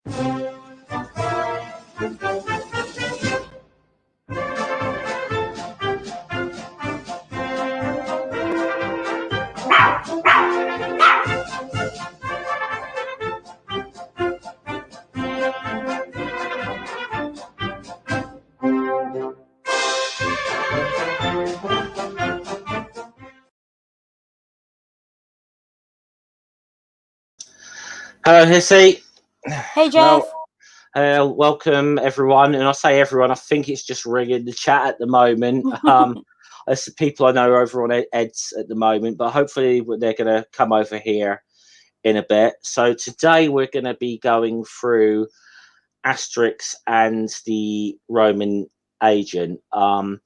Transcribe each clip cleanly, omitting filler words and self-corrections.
Hello, Hissy. Hey, Jeff. Welcome everyone, and I say everyone, I think it's just ringing the chat at the moment. There's the people I know over on Ed's at the moment, but hopefully they're going to come over here in a bit. So today we're going to be going through Asterix and the Roman agent. However,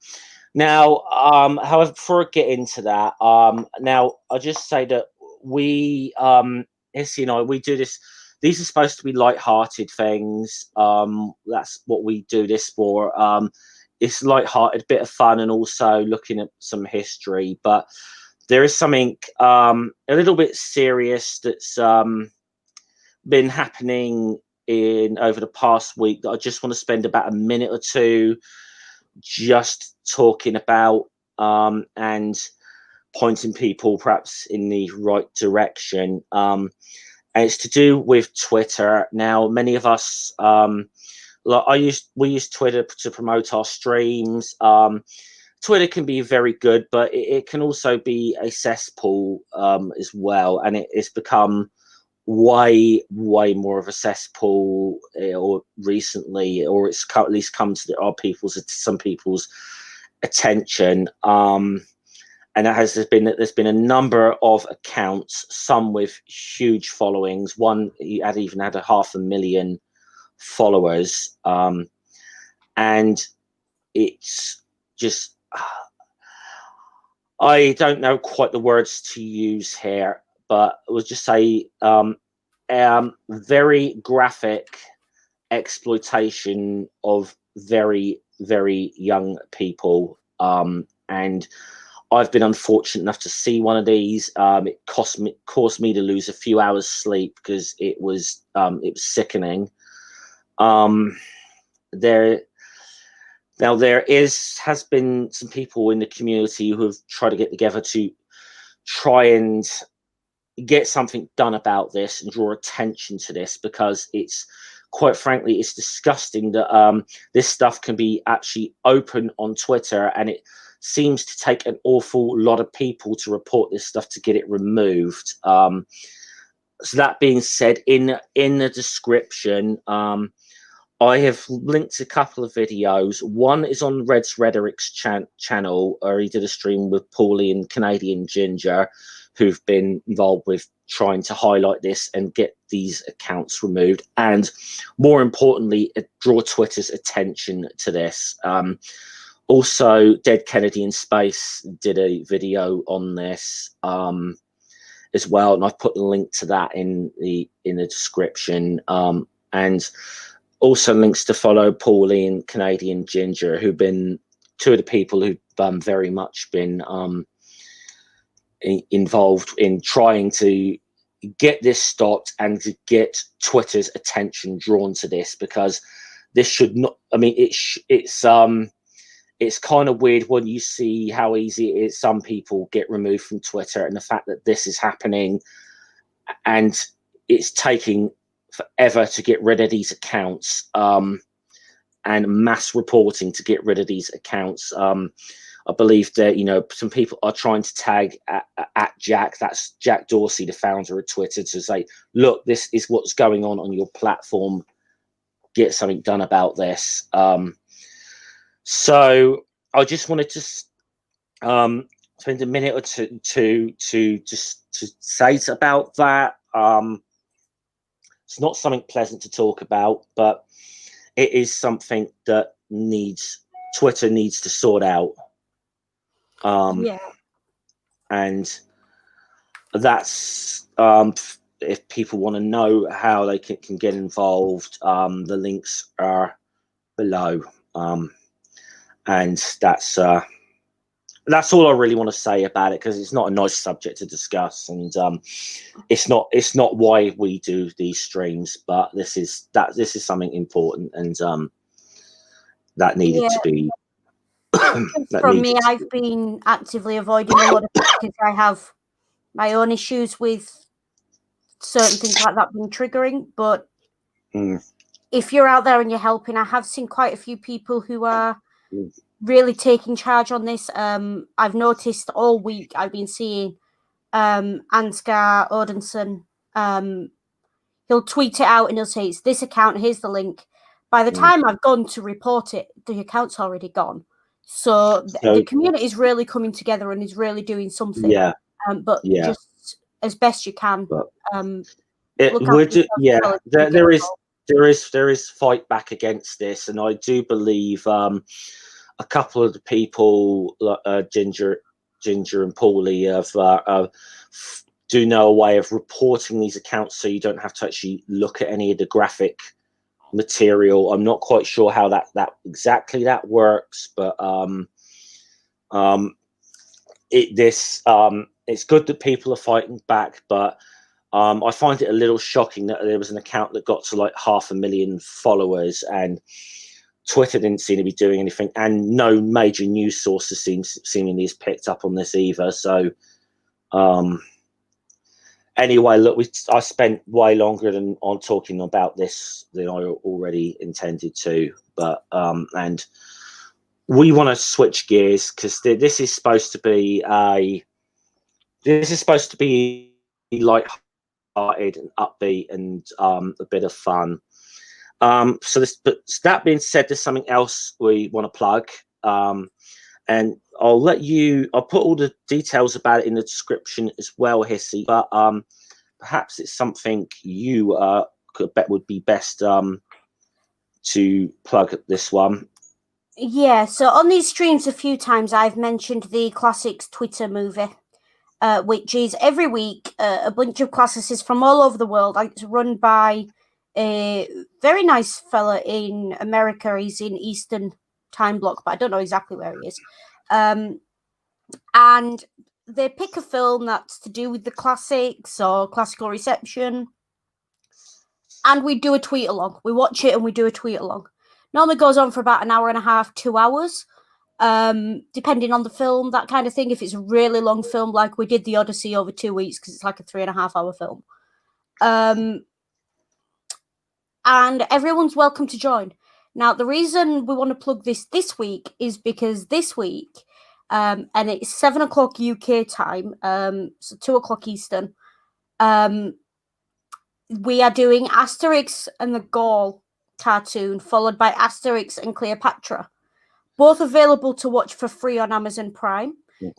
before I get into that, now I'll just say that we, Hissy and I, we do this. These are supposed to be light-hearted things. That's what we do this for. It's light-hearted, bit of fun, and also looking at some history. But there is something a little bit serious that's been happening over the past week that I just want to spend about a minute or two just talking about and pointing people perhaps in the right direction. And it's to do with Twitter. Now, many of us, we use Twitter to promote our streams. Twitter can be very good, but it can also be a cesspool as well. And it's become way more of a cesspool or recently, or it's at least come to some people's attention. And there's been a number of accounts, some with huge followings. One even had 500,000 followers, and it's just I don't know quite the words to use here, but I would just say very graphic exploitation of very young people, and I've been unfortunate enough to see one of these. It caused me to lose a few hours sleep because it was sickening. There has been some people in the community who have tried to get together to try and get something done about this and draw attention to this, because it's, quite frankly, it's disgusting that this stuff can be actually open on Twitter, and it seems to take an awful lot of people to report this stuff to get it removed. So that being said, in the description, I have linked a couple of videos. One is on Rhetoric's channel, or he did a stream with Pauly and Canadian Ginger, who've been involved with trying to highlight this and get these accounts removed, and more importantly, draw Twitter's attention to this. Also, Dead Kennedy in Space did a video on this as well, and I've put the link to that in the description, and also links to follow Pauly and Canadian Ginger, who've been two of the people who've very much been involved in trying to get this stopped and to get Twitter's attention drawn to this, because this should not. I mean, it's kind of weird when you see how easy it is. Some people get removed from Twitter, and the fact that this is happening, and it's taking forever to get rid of these accounts, and mass reporting to get rid of these accounts. I believe that, some people are trying to tag at Jack, that's Jack Dorsey, the founder of Twitter, to say, look, this is what's going on your platform. Get something done about this. So I just wanted to spend a minute or two to say about that. It's not something pleasant to talk about, but it is something that Twitter needs to sort out. Yeah. And that's if people want to know how they can get involved, the links are below. And that's that's all I really want to say about it, because it's not a nice subject to discuss, and it's not why we do these streams, but this is something important, and that needed to be. From me, I've been actively avoiding a lot of it because I have my own issues with certain things like that being triggering. But if you're out there and you're helping, I have seen quite a few people who are really taking charge on this. I've noticed all week I've been seeing Ansgar Odinson. He'll tweet it out and he'll say, it's this account, here's the link. By the time I've gone to report it, the account's already gone. So the community is really coming together and is really doing something. Yeah. Just as best you can. There is fight back against this, and I do believe a couple of the people, Ginger and Pauly, do know a way of reporting these accounts, so you don't have to actually look at any of the graphic material. I'm not quite sure how that exactly works, but it's good that people are fighting back, but I find it a little shocking that there was an account that got to like 500,000 followers, and Twitter didn't seem to be doing anything, and no major news sources seemingly has picked up on this either. So anyway, look, I spent way longer on talking about this than I already intended to, but and we want to switch gears, because this is supposed to be light-hearted and upbeat and a bit of fun. So that being said, there's something else we want to plug, and I'll put all the details about it in the description as well, Hissy, but perhaps it's something you could bet would be best to plug this one. Yeah, so on these streams a few times I've mentioned the Classics Twitter movie, which is every week a bunch of classicists from all over the world. It's run by a very nice fella in America. He's in Eastern time block, but I don't know exactly where he is. And they pick a film that's to do with the classics or classical reception, and we do a tweet along. We watch it and we do a tweet along. Normally goes on for about an hour and a half, 2 hours, depending on the film, that kind of thing. If it's a really long film, like we did The Odyssey over 2 weeks, because it's like a 3.5 hour film. And everyone's welcome to join. Now, the reason we want to plug this week is because this week, and it's 7 o'clock UK time, so 2 o'clock Eastern, we are doing Asterix and the Gaul cartoon, followed by Asterix and Cleopatra, both available to watch for free on Amazon Prime.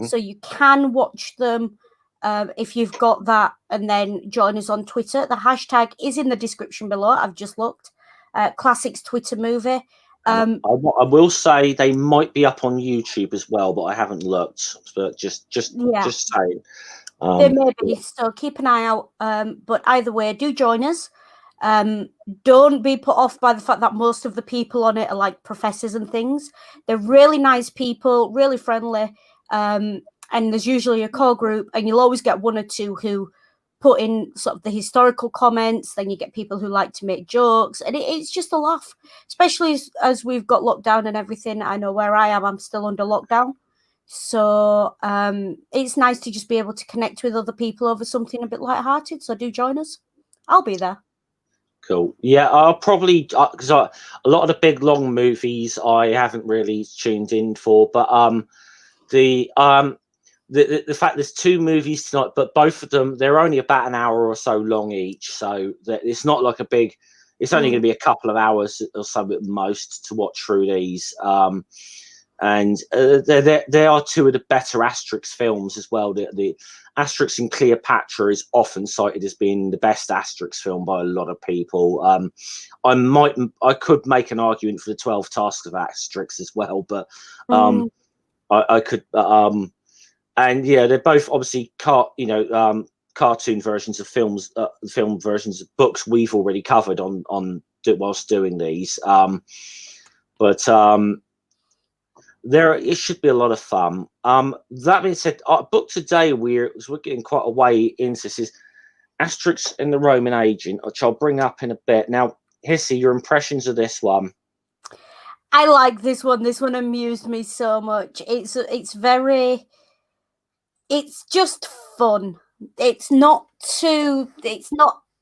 So you can watch them if you've got that, and then join us on Twitter. The hashtag is in the description below. I've just looked. Classics Twitter movie. I will say they might be up on YouTube as well, but I haven't looked. But just saying. They may be, so keep an eye out. But either way, do join us. Don't be put off by the fact that most of the people on it are like professors and things. They're really nice people, really friendly. And there's usually a core group, and you'll always get one or two who put in sort of the historical comments. Then you get people who like to make jokes, and it's just a laugh, especially as we've got lockdown and everything. I know where I am, I'm still under lockdown. So it's nice to just be able to connect with other people over something a bit lighthearted. So do join us. I'll be there. Cool. Yeah, I'll probably, because a lot of the big long movies I haven't really tuned in for, but the fact there's 2 movies tonight, but both of them, they're only about an hour or so long each, so that it's not like a big, it's only going to be a couple of hours or so at most to watch through these. And there are 2 of the better Asterix films as well. The Asterix and Cleopatra is often cited as being the best Asterix film by a lot of people. I could make an argument for the 12 Tasks of Asterix as well, but I could. And yeah, they're both obviously cartoon versions of films, film versions of books we've already covered on whilst doing these. it should be a lot of fun. That being said, our book today we're getting quite a way into this is Asterix and the Roman Agent, which I'll bring up in a bit. Now, Hissy, your impressions of this one? I like this one. This one amused me so much. It's just fun. It's not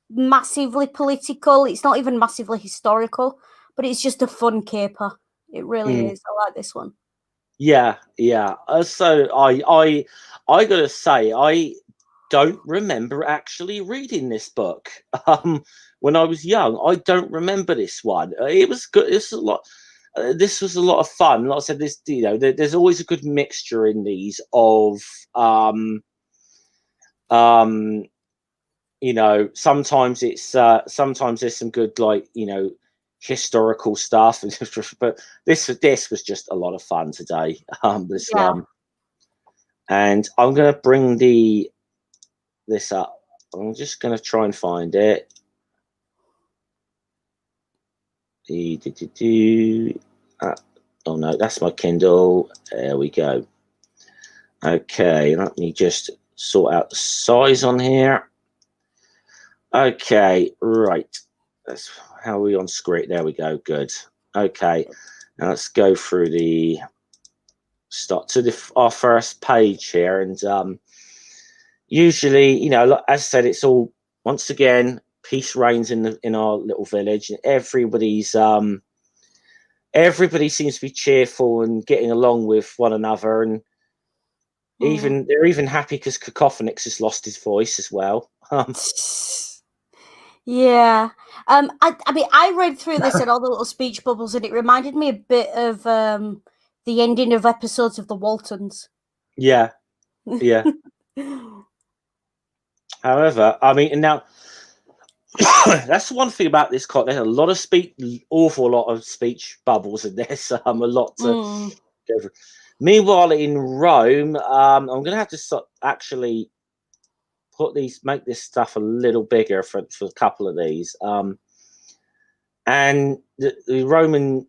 massively political. It's not even massively historical, but it's just a fun caper. It really is. I like this one. Yeah. So I gotta say, I don't remember actually reading this book when I was young. I don't remember this one. It was good. This was a lot. This was a lot of fun. Like I said, there's always a good mixture in these of sometimes there's some good, like, historical stuff, but this was just a lot of fun today. This one, and I'm gonna bring this up. I'm just gonna try and find it. Oh no, that's my Kindle. There we go. Okay, let me just sort out the size on here. Okay, right. That's how are we on screen. There we go. Good. Okay, now let's go through our first page here, and usually, as I said, it's all, once again, peace reigns in our little village, and everybody seems to be cheerful and getting along with one another, and they're even happy because Cacophonix has lost his voice as well. Yeah. I mean, I read through this and all the little speech bubbles, and it reminded me a bit of the ending of episodes of the Waltons. Yeah. However, I mean, and now that's one thing about this. There's a lot of awful lot of speech bubbles in this. A lot to go through. Meanwhile, in Rome, I'm going to have to actually make this stuff a little bigger for a couple of these. And the Roman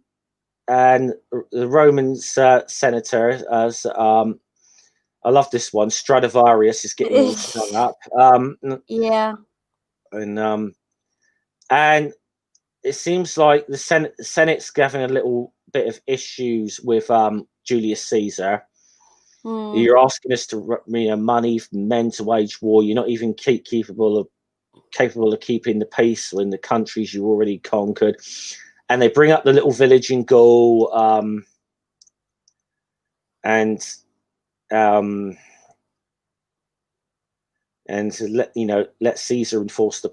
senator, as I love this one. Stradivarius is getting all strung up. Yeah. And it seems like the Senate's having a little bit of issues with Julius Caesar. You're asking us to money for men to wage war. You're not even capable of keeping the peace in the countries you already conquered. And they bring up the little village in Gaul, and to let Caesar enforce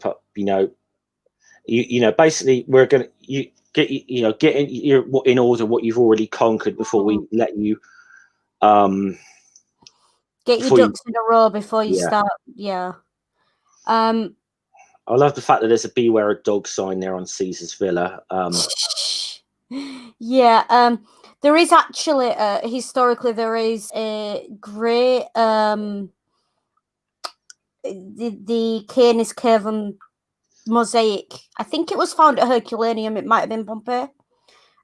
basically we're going to get in order what you've already conquered before we let you get your ducks in a row before you start. Yeah. I love the fact that there's a beware a dog sign there on Caesar's villa. Yeah. There is actually historically there is a great the Canis Cavern mosaic. I think it was found at Herculaneum. It might have been Pompeii.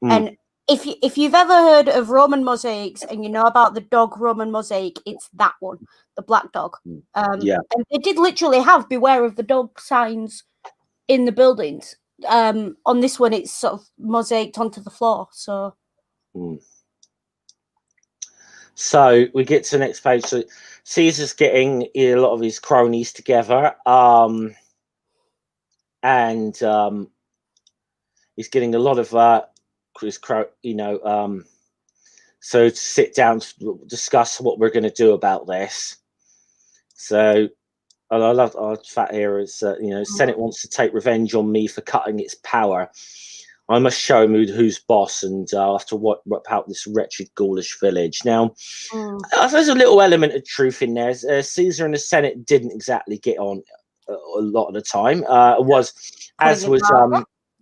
And if you've ever heard of Roman mosaics and you know about the dog Roman mosaic, it's that one, the black dog. And they did literally have beware of the dog signs in the buildings. On this one, it's sort of mosaiced onto the floor. So we get to the next page. So Caesar's getting a lot of his cronies together, and he's getting a lot of so to sit down to discuss what we're going to do about this. So I love our fact here is Senate wants to take revenge on me for cutting its power. I must show him who's boss, and I'll have to whip out this wretched Gaulish village. Now, there's a little element of truth in there. Caesar and the Senate didn't exactly get on a lot of the time.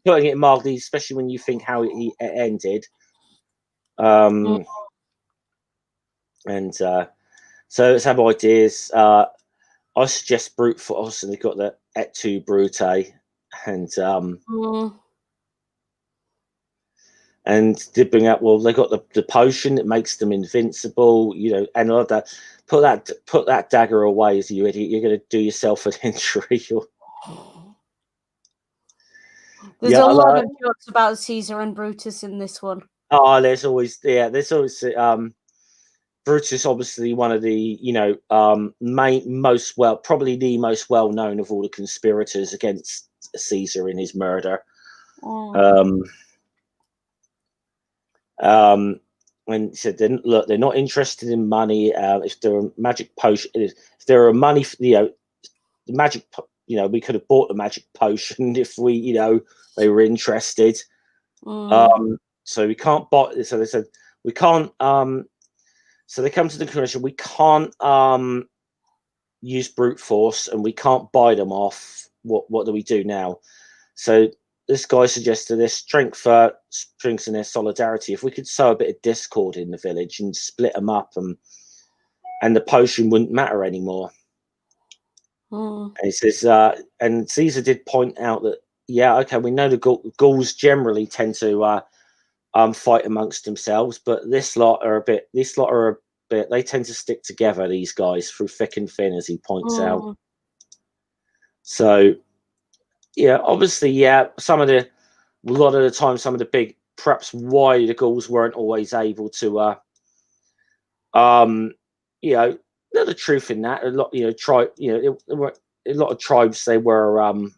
Putting it mildly, especially when you think how it ended. And so let's have ideas. I suggest brute force, and they've got the et tu brute, and and did bring up, well, they got the potion that makes them invincible, and all that. Put that dagger away, as you idiot. You're going to do yourself an injury. There's a lot of jokes about Caesar and Brutus in this one. Oh, there's always Brutus, obviously one of the probably the most well known of all the conspirators against Caesar in his murder. When he said, look, they're not interested in money. If there are magic potion, if there are money, the magic, we could have bought the magic potion if we, they were interested. So we can't buy. So they said we can't. So they come to the conclusion we can't use brute force and we can't buy them off. What do we do now? So this guy suggested their strength and their solidarity. If we could sow a bit of discord in the village and split them up, and the potion wouldn't matter anymore. And he says, and Caesar did point out that, we know the Gauls generally tend to fight amongst themselves, but this lot are a bit. They tend to stick together. These guys through thick and thin, as he points out. So, obviously, a lot of the time, some of the big, perhaps why the Gauls weren't always able to, there's the truth in that. A lot, a lot of tribes, they were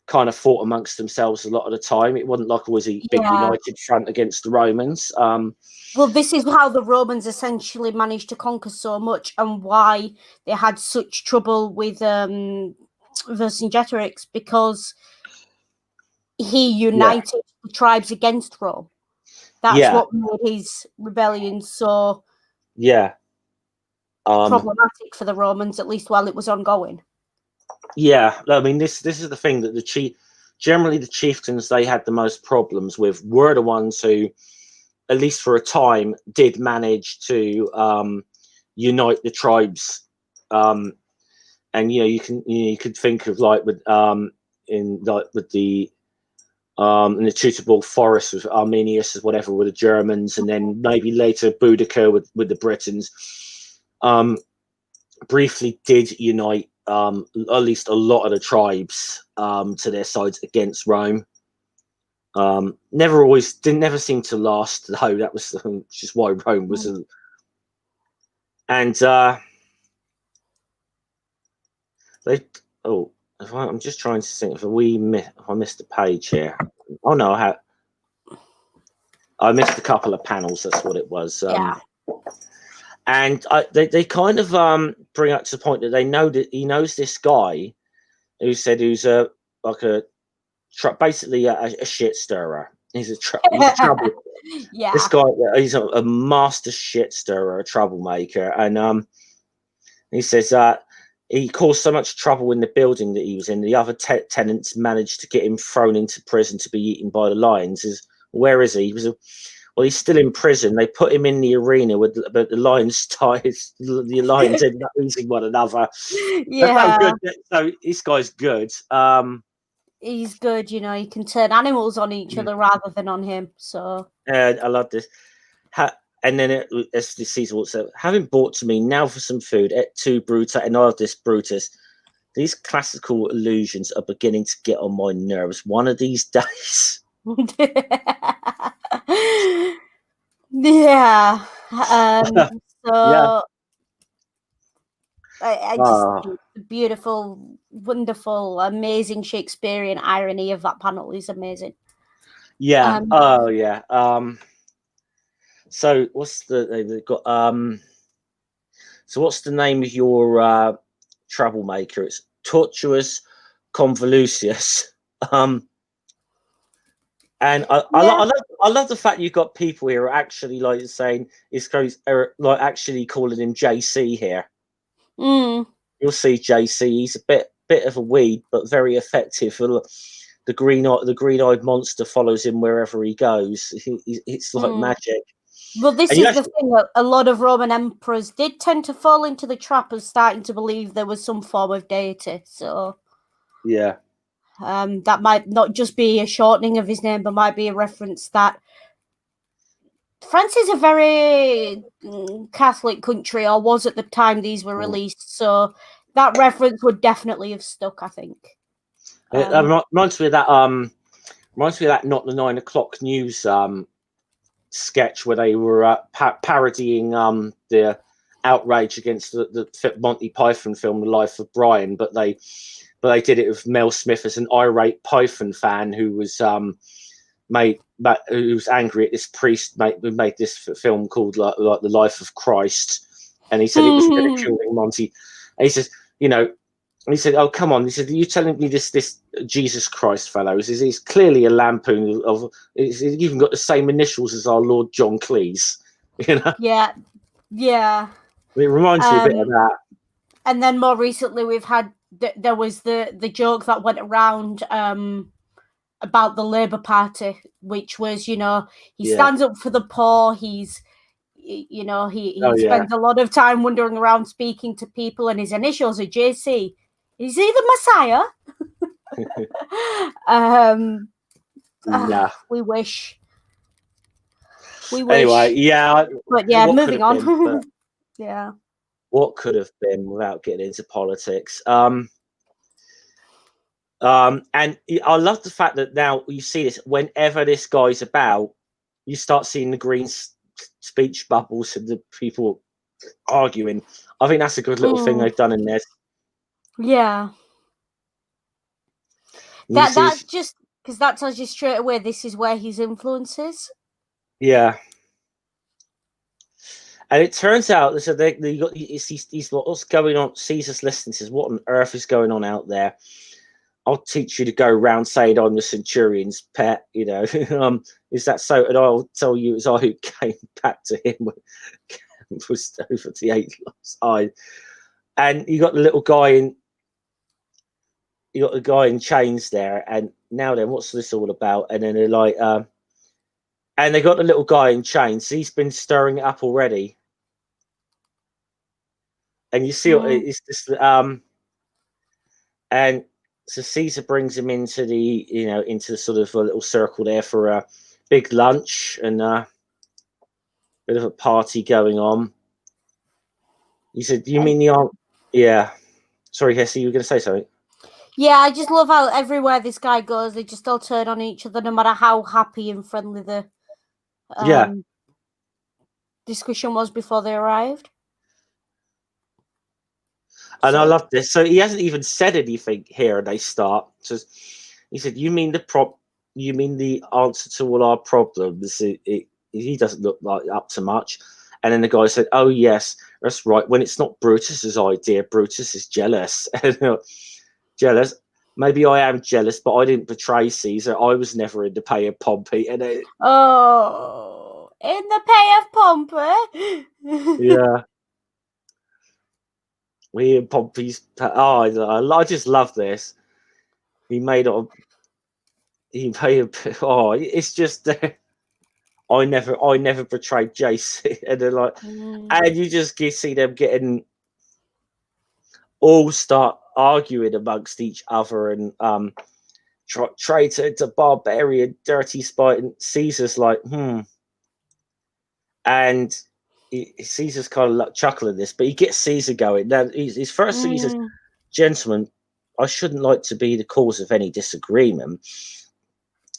kind of fought amongst themselves a lot of the time. It wasn't like always a big united front against the Romans. Well, this is how the Romans essentially managed to conquer so much, and why they had such trouble with Vercingetorix, because he united the tribes against Rome. That's what made his rebellion so problematic for the Romans, at least while it was ongoing. I mean, this is the thing that generally the chieftains they had the most problems with were the ones who, at least for a time, did manage to unite the tribes. And you could think of in the Tutable Forest with Arminius or whatever with the Germans, and then maybe later Boudicca with the Britons. Briefly did unite at least a lot of the tribes to their sides against Rome. Never seemed to last, though. That was just why Rome was I'm just trying to think if I missed a page here. Oh no, I missed a couple of panels. That's what it was. And they kind of bring up to the point that they know that he knows this guy who's basically a shit stirrer. He's a trouble. This guy, he's a master shit stirrer, a troublemaker, and he says he caused so much trouble in the building that he was in. The other tenants managed to get him thrown into prison to be eaten by the lions. Where is he? Well, he's still in prison. They put him in the arena but the lions tied. The lions ended up eating one another. So this guy's good. He's good, he can turn animals on each other rather than on him. So I love this. And then as the Caesar walks up, having brought to me now for some food, et tu Bruta and all this Brutus. These classical allusions are beginning to get on my nerves. One of these days. I just the beautiful, wonderful, amazing Shakespearean irony of that panel is amazing. So what's they've got so what's the name of your troublemaker? It's Tortuous Convolucius. And I love the fact you've got people here who are actually saying actually calling him JC here. You'll see JC. He's a bit of a weed, but very effective. The green-eyed monster follows him wherever he goes. It's like magic. Well, this is the thing. A lot of Roman emperors did tend to fall into the trap of starting to believe there was some form of deity. So that might not just be a shortening of his name, but might be a reference that France is a very Catholic country, or was at the time these were released. So that reference would definitely have stuck, I think. It reminds me of that. Reminds me of that Not the 9 o'clock news sketch where they were parodying the outrage against the Monty Python film The Life of Brian, but they did it with Mel Smith as an irate Python fan who was who was angry at this priest who made this film called like The Life of Christ, and he said it was ridiculing Monty. And he says, he said, "Oh, come on." He said, "Are you telling me this Jesus Christ fellow is clearly a lampoon of? He's even got the same initials as our Lord John Cleese." Yeah. It reminds me a bit of that. And then more recently, we've had there was the joke that went around about the Labour Party, which was, he stands up for the poor. He's he spends a lot of time wandering around speaking to people, and his initials are JC. Is he the Messiah? We wish. Anyway, yeah. But yeah, moving on. Yeah. What could have been without getting into politics? And I love the fact that now you see this whenever this guy's about, you start seeing the green speech bubbles and the people arguing. I think that's a good little thing they've done in this. Yeah. That's just because that tells you straight away this is where his influence is. Yeah. And it turns out so they got he's what's going on. Caesar's listening, says, "What on earth is going on out there? I'll teach you to go around saying I'm the centurion's pet, is that so? And I'll tell you it's I who came back to him was over the 8 side." And you got the little guy in chains there, and now then what's this all about? And then they're like and they got the little guy in chains. He's been stirring it up already. And you see it's this and so Caesar brings him into into sort of a little circle there for a big lunch and a bit of a party going on. He said, "You mean the aunt?" Yeah. Sorry, Hissy, you were going to say something? Yeah, I just love how everywhere this guy goes, they just all turn on each other, no matter how happy and friendly the discussion was before they arrived. And I love this. So he hasn't even said anything here, and they start. So he said, "You mean the answer to all our problems?" He doesn't look like up to much. And then the guy said, "Oh yes, that's right. When it's not Brutus's idea, Brutus is jealous." Jealous. Maybe I am jealous, but I didn't betray Caesar. I was never in the pay of Pompey. And in the pay of Pompey. Yeah. We in Pompey's. I just love this. He made it. It's just. I never betrayed Jason, and they're like, and you just see them getting all start arguing amongst each other and traitor to barbarian, dirty spite, and Caesar's like, and Caesar's kind of like chuckling this, but he gets Caesar going. Now his first thing he says, "Gentlemen, I shouldn't like to be the cause of any disagreement.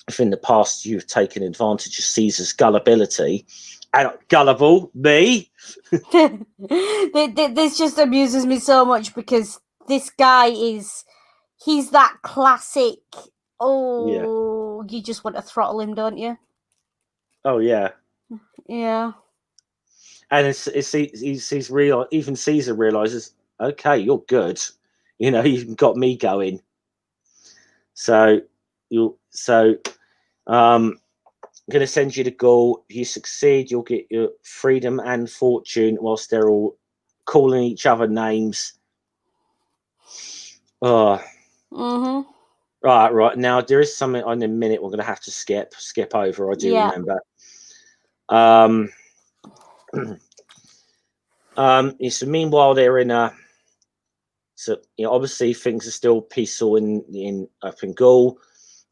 If in the past you've taken advantage of Caesar's gullibility," and gullible me. This just amuses me so much because this guy he's that classic. You just want to throttle him, don't you? Oh yeah. Yeah. And he's real. Even Caesar realizes, okay, you're good. You've got me going. So I'm going to send you to Gaul. If you succeed, you'll get your freedom and fortune whilst they're all calling each other names. Right. Now there is something in a minute we're going to have to skip over. I do remember. So meanwhile they're in obviously things are still peaceful up in Gaul.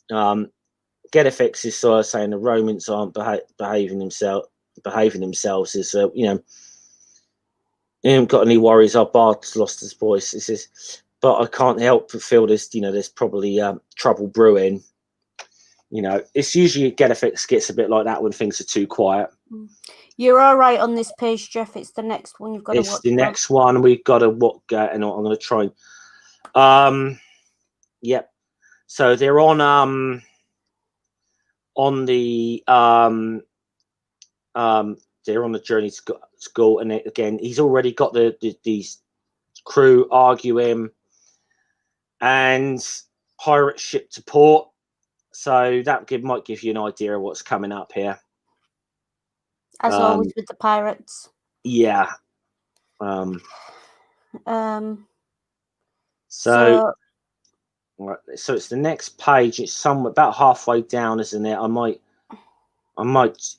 Getafix is sort of saying the Romans aren't behaving themselves. behaving themselves. Is you know, he haven't got any worries. Our Bard's lost his voice. He says, but I can't help but feel this. You know, there's probably trouble brewing. You know, it's usually Gennifex gets a bit like that when things are too quiet. You're all right on this page, Jeff. It's the next one you've got to watch. It's the next one we've got to watch, and I'm going to try. Yep. So they're on the they're on the journey to school, and again, he's already got these crew arguing, and pirate ship to port. So that might give you an idea of what's coming up here. As always with the pirates. Yeah. So it's the next page. It's somewhere about halfway down, isn't it? I might.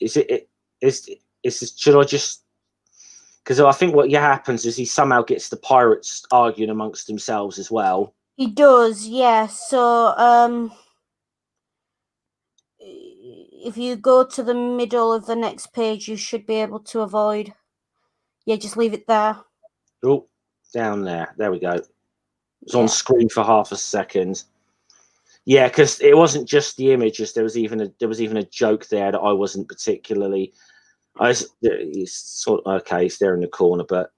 Should I just? Because I think what happens is he somehow gets the pirates arguing amongst themselves as well. He does, yeah. So if you go to the middle of the next page, you should be able to avoid. Yeah, just leave it there. Oh, down there. There we go. It's on screen for half a second. Yeah, because it wasn't just the images. There was even a joke there that I wasn't particularly. He's sort of okay. He's there in the corner, but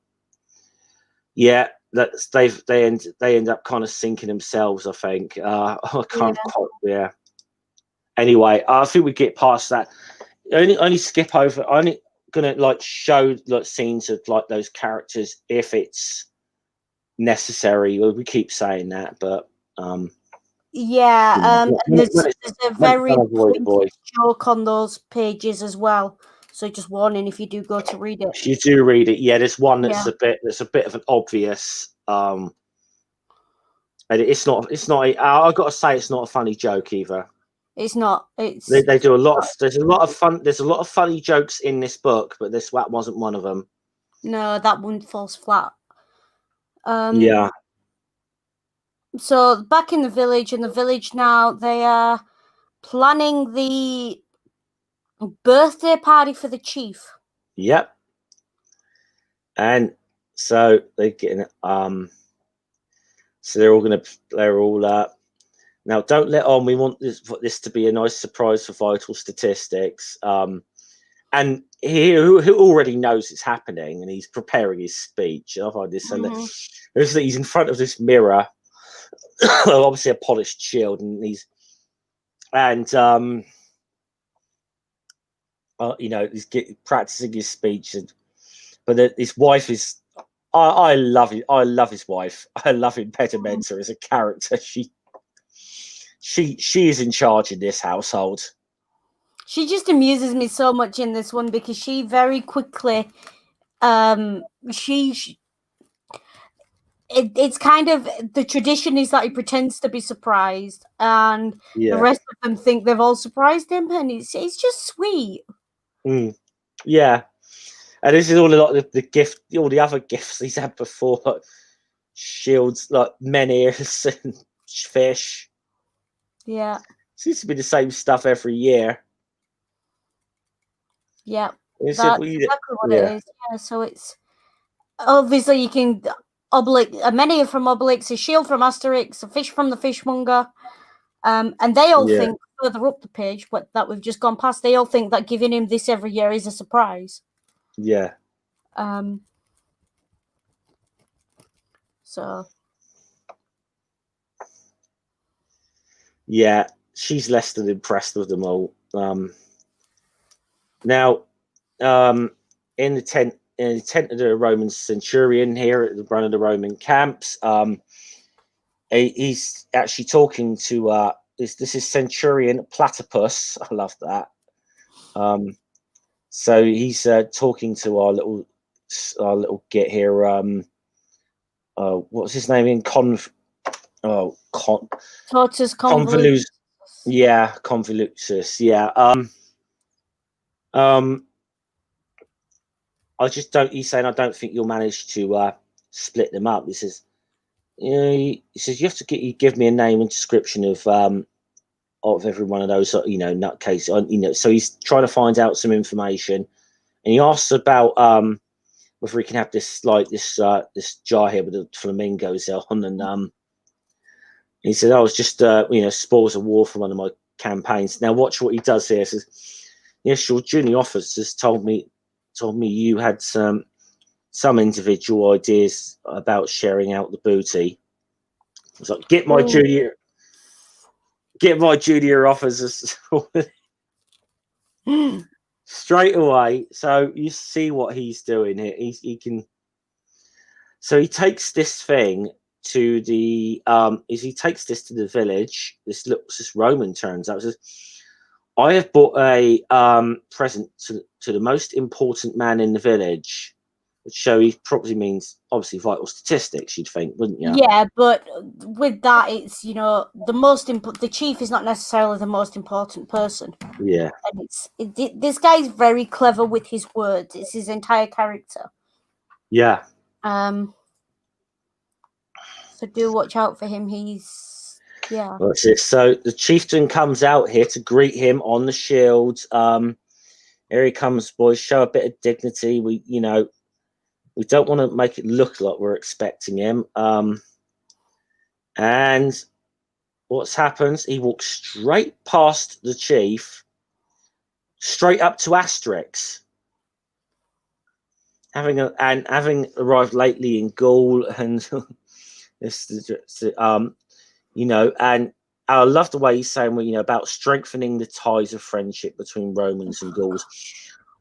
yeah, they end up kind of sinking themselves. I think. I can't quite. Yeah. Anyway, I think we get past that. Only skip over. Only gonna show scenes of those characters if it's necessary. We keep saying that, but there's a very quick joke on those pages as well. So just warning if you do go to read it. If you do read it, there's one that's a bit of an obvious. And it's not. I've got to say, it's not a funny joke either. It's not. It's they do a lot of. There's a lot of fun. There's a lot of funny jokes in this book, but that wasn't one of them. No, that one falls flat. Yeah. So back in the village, now, they are planning the birthday party for the chief. Yep. And so they're getting so they're all now don't let on. We want this to be a nice surprise for vital statistics. And he who already knows it's happening, and he's preparing his speech. I find this he's in front of this mirror, obviously a polished shield, and he's practicing his speech, but his wife is. I love it. I love his wife. I love Impedimenta as a character. She is in charge in this household. She just amuses me so much in this one because she very quickly, it's kind of the tradition is that he pretends to be surprised, and the rest of them think they've all surprised him, and it's just sweet. Yeah, and this is all a lot of all the other gifts he's had before, like shields, like menhirs and fish. Yeah, seems to be the same stuff every year. Yeah, that's exactly what it is. Yeah, so it's obviously you can Obelix, a menhir from Obelix, a shield from Asterix, a fish from the fishmonger, and they all think further up the page, but that we've just gone past. They all think that giving him this every year is a surprise. Yeah. So. Yeah, she's less than impressed with them all. Now, in the tent of the Roman centurion here at one of the Roman camps, he's actually talking to this is Centurion Platypus. I love that. So he's talking to our little git here. What's his name in Tortus Convolutus. Yeah, Convolutus. Yeah. I just don't. He's saying I don't think you'll manage to split them up. He says, he says you have to give me a name and description of every one of those. Nutcase. So he's trying to find out some information. and he asks about whether he can have this this jar here with the flamingos on, and he said, "Oh, it's just spoils of war from one of my campaigns." Now watch what he does here. He says, "Yes, your junior officers told me you had some individual ideas about sharing out the booty." It's like, get my junior officers straight away. So you see what he's doing here. He So he takes this thing to the he takes this to the village. This Roman turns up. Says, "I have brought a present to the most important man in the village," which show he probably means obviously vital statistics. You'd think, wouldn't you? Yeah, but with that, it's the chief is not necessarily the most important person. Yeah, and this guy's very clever with his words. It's his entire character. Yeah. So do watch out for him. He's What's it? So the chieftain comes out here to greet him on the shield. Here he comes, boys. Show a bit of dignity. We don't want to make it look like we're expecting him. And what's happens? He walks straight past the chief, straight up to Asterix. Having arrived lately in Gaul, and and I love the way he's saying, about strengthening the ties of friendship between Romans and Gauls.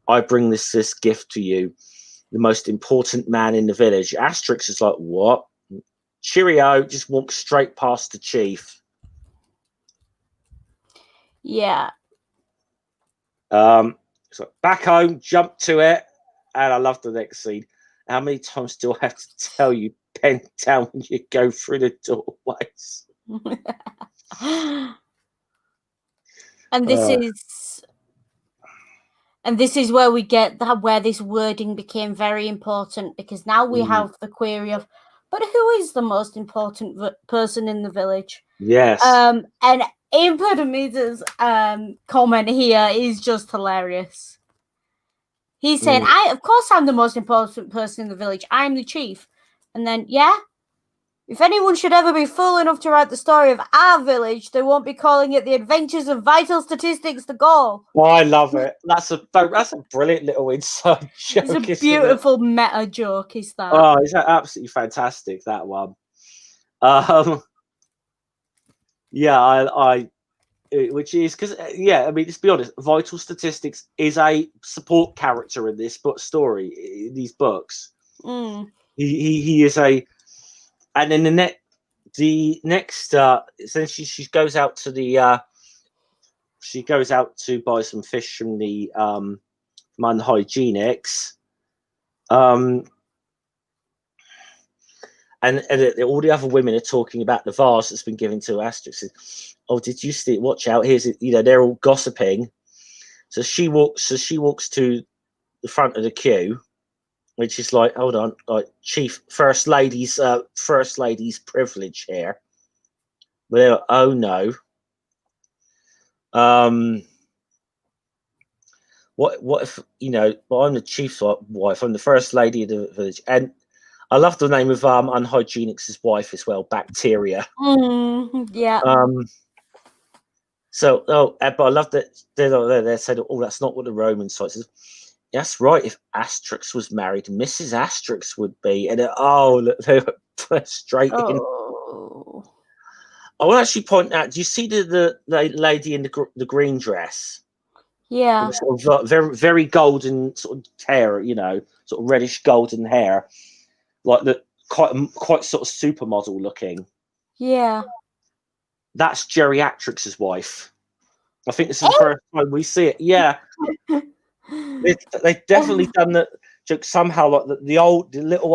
I bring this gift to you, the most important man in the village. Asterix is like, what? Cheerio, just walks straight past the chief. Yeah. So back home, jump to it, and I love the next scene. How many times do I have to tell you, bend down when you go through the doorways? And this is where we get where this wording became very important, because now we have the query of, but who is the most important person in the village? Yes. And Impedimita's comment here is just hilarious. He's saying, of course I'm the most important person in the village. I'm the chief. And then, if anyone should ever be fool enough to write the story of our village, they won't be calling it The Adventures of Vital Statistics to Gaul. Oh, I love it. That's a brilliant little inside joke. It's a beautiful meta joke, is that? Oh, is that absolutely fantastic, that one. Which is because, let's be honest, Vital Statistics is a support character in this story, in these books. He is a, and then the next essentially she goes out to buy some fish from the unhygienics, and all the other women are talking about the vase that's been given to Asterix. Oh, did you see it? Watch out! Here's it. They're all gossiping. So she walks to the front of the queue, which is like, hold on, like first lady's privilege here. Well, oh no. What if I'm the chief's wife? I'm the first lady of the village, and I love the name of unhygienics' wife as well, Bacteria. Yeah. So, but I love that they said, oh, that's not what the Roman site says. That's right. If Asterix was married, Mrs. Asterix would be. And they were straight in. I will actually point out, do you see the lady in the green dress? Yeah. Sort of very, very golden sort of hair, sort of reddish golden hair. Like the quite sort of supermodel looking. Yeah. That's geriatrix's wife. I think this is the first time we see it. Yeah. They've definitely done that joke somehow. Like the little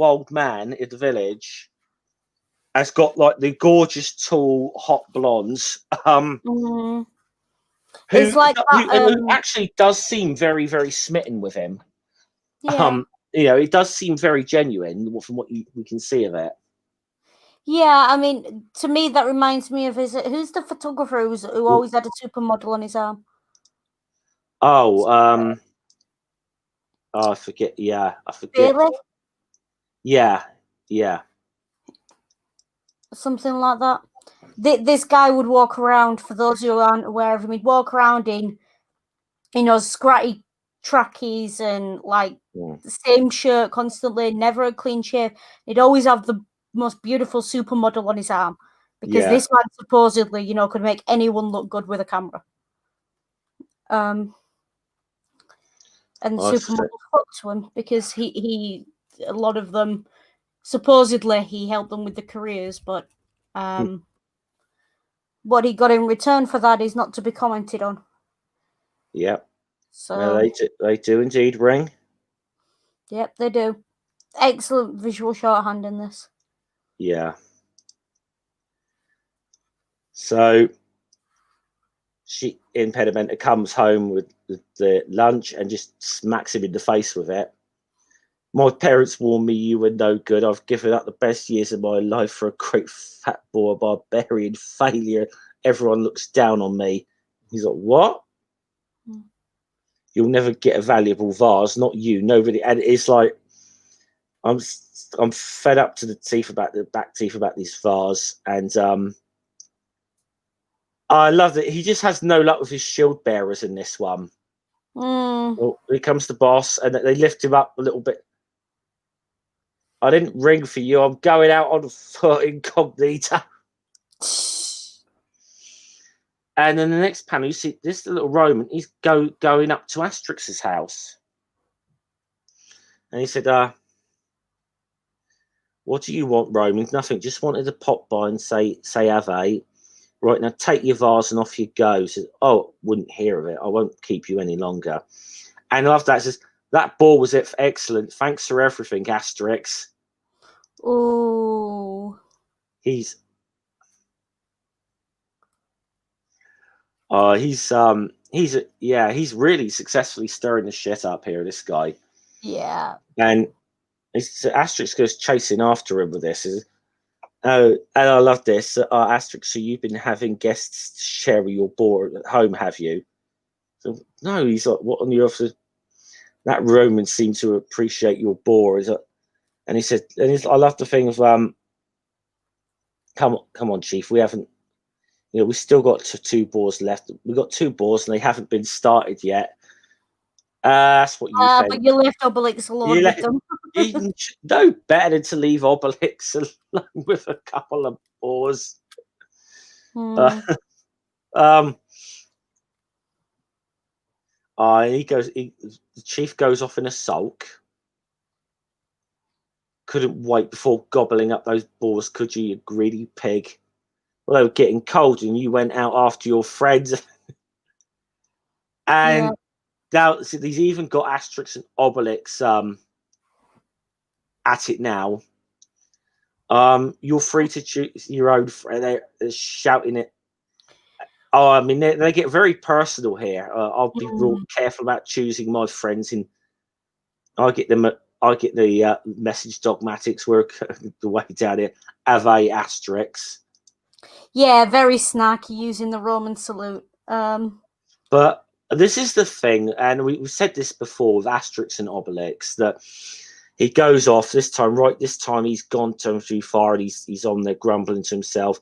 old man in the village has got like the gorgeous, tall, hot blondes. It's like who actually does seem very, very smitten with him. Yeah. It does seem very genuine from what we can see of it. Yeah, I mean, to me that reminds me of who's the photographer who always had a supermodel on his arm? Oh, Oh, I forget. Yeah, I forget. Bailey, Yeah, yeah, something like that. This guy would walk around. For those who aren't aware of him, he'd walk around in, scratty trackies and like the same shirt constantly, never a clean shave. He'd always have the most beautiful supermodel on his arm because this man supposedly, could make anyone look good with a camera. And supermodels fucked to him because he a lot of them supposedly he helped them with the careers, but what he got in return for that is not to be commented on. Yep. So they do indeed ring. Yep, they do. Excellent visual shorthand in this. Yeah. So Impedimenta comes home with the lunch and just smacks him in the face with it. My parents warned me you were no good. I've given up the best years of my life for a great fat boy barbarian failure. Everyone looks down on me. He's like, what? You'll never get a valuable vase, not you. Nobody. And it's like, I'm fed up to the teeth about the back teeth about these vase. And I love that he just has no luck with his shield bearers in this one. Well, here comes the boss, and they lift him up a little bit. I didn't ring for you. I'm going out on foot incognito. And then the next panel, you see this little Roman. He's going up to Asterix's house, and he said, "What do you want, Roman? Nothing. Just wanted to pop by and say Ave. Right now, take your vase and off you go." He says, "Oh, wouldn't hear of it. I won't keep you any longer." And after that, says, "That ball was excellent. Thanks for everything, Asterix." Oh, he's really successfully stirring the shit up here, this guy. Yeah. And Asterix goes chasing after him with this. Oh, and I love this. Asterix, so you've been having guests share your board at home, have you? So, no, he's like, what on the earth? That Roman seemed to appreciate your boar. And he said, I love the thing of, come on, Chief, we haven't, we've still got two boars left. We've got 2 boars and they haven't been started yet. That's what you think. But you left Obelix alone with them. No better than to leave Obelix alone with a couple of boars. The chief goes off in a sulk. Couldn't wait before gobbling up those boars, could you greedy pig? Well, they were getting cold and you went out after your friends. And now he's even got Asterix and Obelix at it now. You're free to choose your own friend. They're shouting it. Oh, I mean, they get very personal here. I'll be real careful about choosing my friends. And I get the message dogmatics work the way down here. Ave Asterix. Yeah, very snarky using the Roman salute. But this is the thing, and we've said this before with Asterix and Obelix, that he goes off this time. Right, this time he's gone too far, and he's on there grumbling to himself.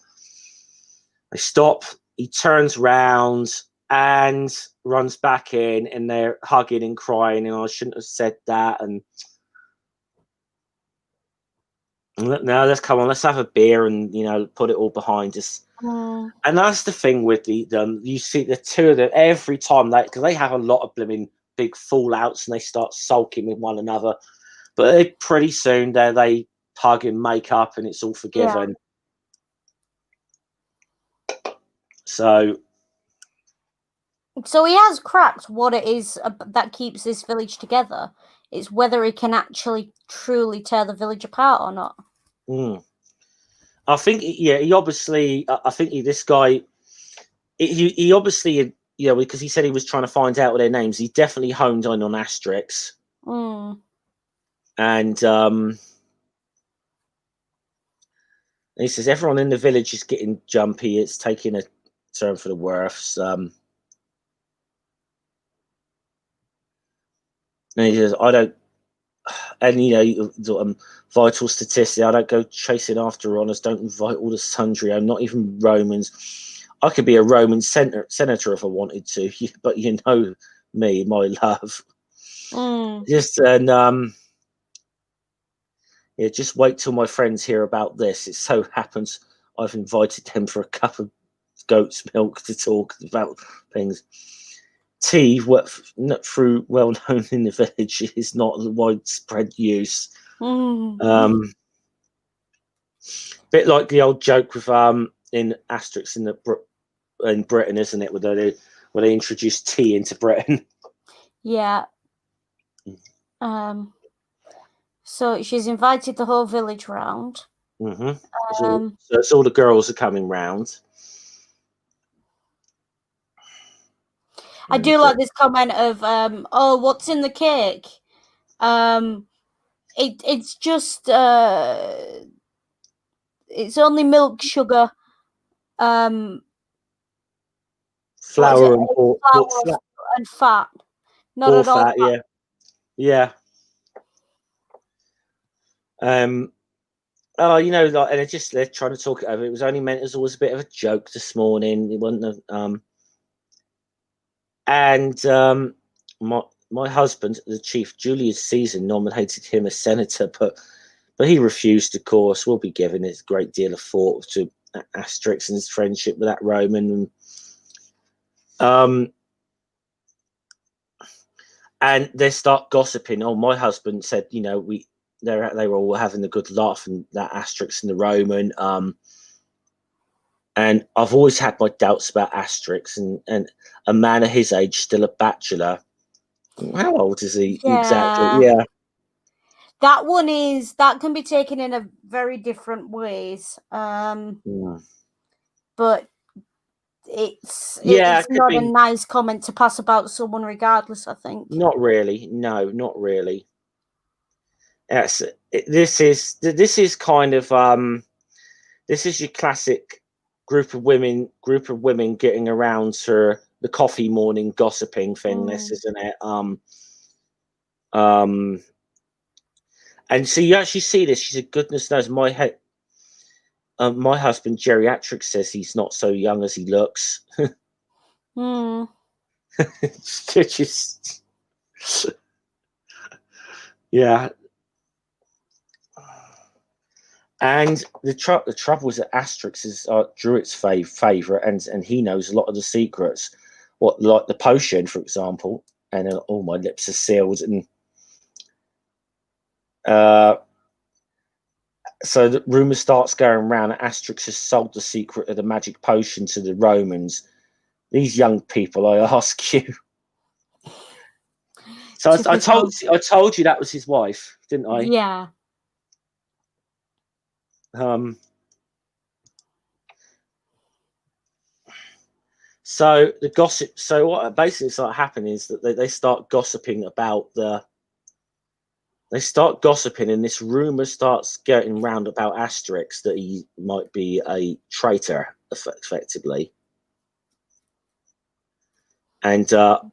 They stop. He turns round and runs back in, and they're hugging and crying. And I shouldn't have said that. And now let's come on, let's have a beer and put it all behind us. And that's the thing with you see the two of them every time because they have a lot of blooming big fallouts and they start sulking with one another. But pretty soon they hug and make up and it's all forgiven. Yeah. So he has cracked what it is that keeps this village together. It's whether he can actually truly tear the village apart or not. I think, he obviously, this guy, he obviously, because he said he was trying to find out their names, he definitely honed in on Asterix. And he says everyone in the village is getting jumpy. It's taking a turn for the worse. And he says, I don't, and vital statistic, I don't go chasing after honours, don't invite all the sundry, I'm not even Romans. I could be a Roman senator if I wanted to, but you know me, my love. Just just wait till my friends hear about this. It so happens I've invited them for a cup of goat's milk to talk about things. Tea, through well known in the village, is not the widespread use. Bit like the old joke with in Asterix in Britain, isn't it? Where they introduced tea into Britain. Yeah. So she's invited the whole village round. So it's all the girls are coming round. I do like this comment of oh, what's in the cake? It's just it's only milk, sugar, flour and fat. Not at all fat, yeah. Oh, and they're trying to talk it over. It was only meant as always a bit of a joke this morning. It wasn't my husband, the chief, Julius Caesar, nominated him as senator, but he refused, of course. We'll be giving it a great deal of thought to Asterix and his friendship with that Roman. And they start gossiping. Oh, my husband said, they were all having a good laugh, and that Asterix and the Roman. And I've always had my doubts about Asterix, and a man of his age, still a bachelor. How old is he exactly? Yeah. That can be taken in a very different ways. But it's not a nice comment to pass about someone regardless, I think. Not really. No, not really. This is kind of this is your classic group of women getting around to the coffee morning gossiping thing. This, isn't it? And so you actually see this. She said, goodness knows, my husband geriatric says he's not so young as he looks. Just yeah. And the trouble is that Asterix is Druid's favorite, and he knows a lot of the secrets. Like the potion, for example. And all my lips are sealed, and so the rumor starts going around that Asterix has sold the secret of the magic potion to the Romans. These young people, I ask you. So I told you that was his wife, didn't I? Yeah. So the gossip. So what basically starts happening is that they start gossiping about They start gossiping, and this rumor starts getting round about Asterix that he might be a traitor, effectively. And then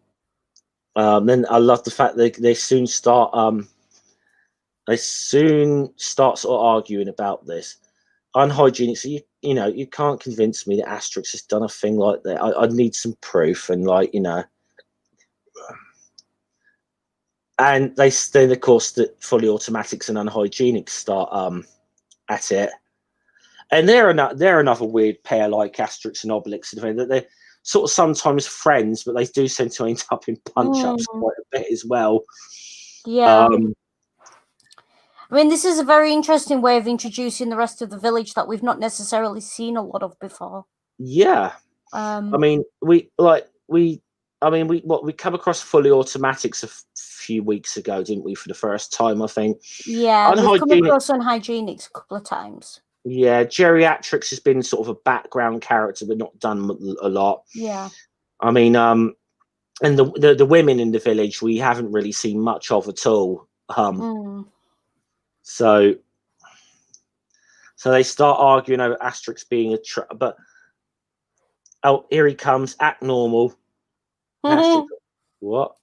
I love the fact that they soon start sort of arguing about this unhygienic. So you can't convince me that Asterix has done a thing like that. I need some proof, and and they then, of course, that fully automatics and unhygienics start at it, and they're another weird pair, like Asterix and Obelix. They're sort of sometimes friends, but they do seem to end up in punch-ups quite a bit as well. Yeah. I mean, this is a very interesting way of introducing the rest of the village that we've not necessarily seen a lot of before. Yeah. I mean, we come across fully automatics a few weeks ago, didn't we, for the first time, I think. Yeah, we've come across unhygienics a couple of times. Yeah, geriatrics has been sort of a background character, but not done a lot. Yeah. I mean, and the women in the village we haven't really seen much of at all. So they start arguing over Asterix being but oh, here he comes, act normal. Asterix, what?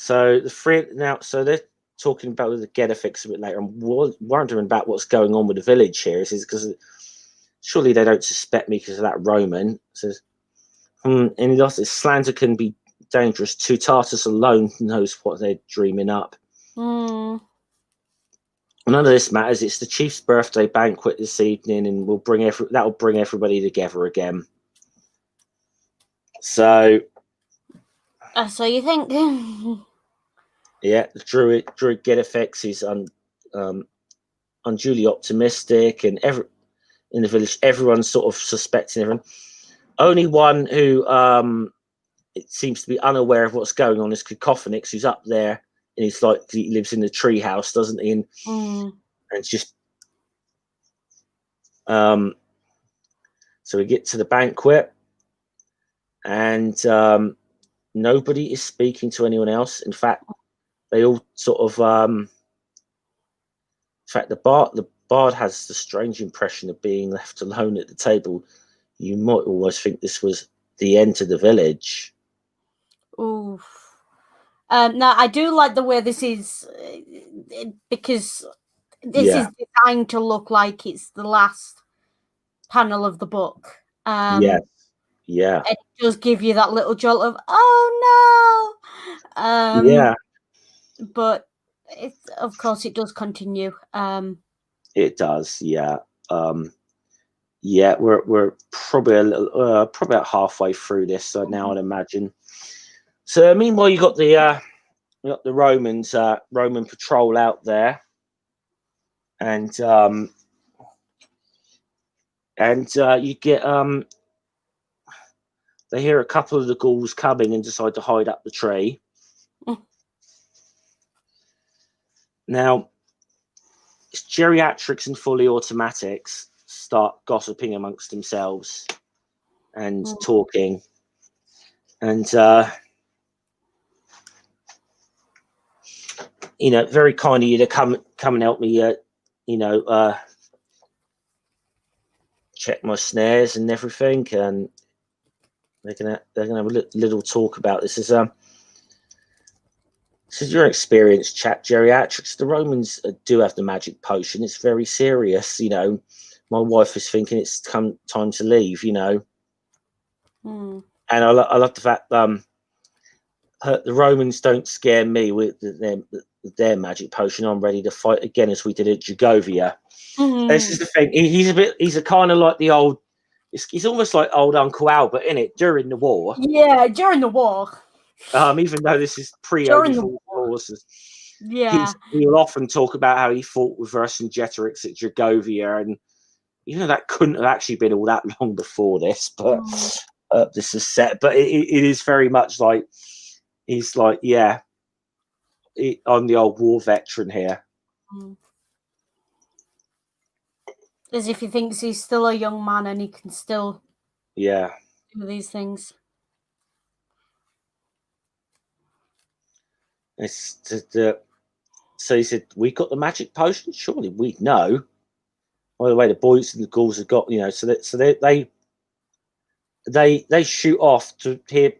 So the three now, so they're talking about the Getafix a bit later. I'm wondering about what's going on with the village here. Is because surely they don't suspect me because of that Roman. Says, and he also says, slander can be dangerous. Two Tartus alone knows what they're dreaming up. Mm. None of this matters. It's the chief's birthday banquet this evening, and that'll bring everybody together again. So, So you think? yeah, the druid Getafix is unduly optimistic, and in the village, everyone's sort of suspecting everyone. Only one who it seems to be unaware of what's going on is Cacophonix, who's up there, and he's like, he lives in the tree house, doesn't he? And it's just so we get to the banquet, and nobody is speaking to anyone else. In fact, they all sort of in fact, the bard has the strange impression of being left alone at the table. You might almost think this was the end of the village. Oof. Now, I do like the way this is, because this is designed to look like it's the last panel of the book. Yeah. It does give you that little jolt of, oh no. Yeah. But of course it does continue. It does, yeah. Yeah, we're probably a little, probably about halfway through this now, I'd imagine. So meanwhile, you got the Romans Roman patrol out there, and you get they hear a couple of the Gauls coming and decide to hide up the tree. Now, it's geriatrics and fully automatics start gossiping amongst themselves and talking, and very kind of you to come and help me, check my snares and everything, and they're gonna have a little talk about this. This is your experience, chat geriatrics. The Romans do have the magic potion. It's very serious, My wife is thinking it's time to leave, And I love the fact the Romans don't scare me with their magic potion. I'm ready to fight again, as we did at Jugovia. This is the thing. He's a kind of like the old. He's almost like old Uncle Albert, isn't it? During the war. Yeah, during the war. Even though this is pre-Obi Forces. Yeah. He'll often talk about how he fought with Vercingetorix at Jugovia, and that couldn't have actually been all that long before this, but this is set. But it is very much like he's like, I'm the old war veteran here. As if he thinks he's still a young man and he can still do these things. So he said, "We got the magic potion. Surely we'd know." By the way, the boys and the Gauls have got, so they shoot off to hear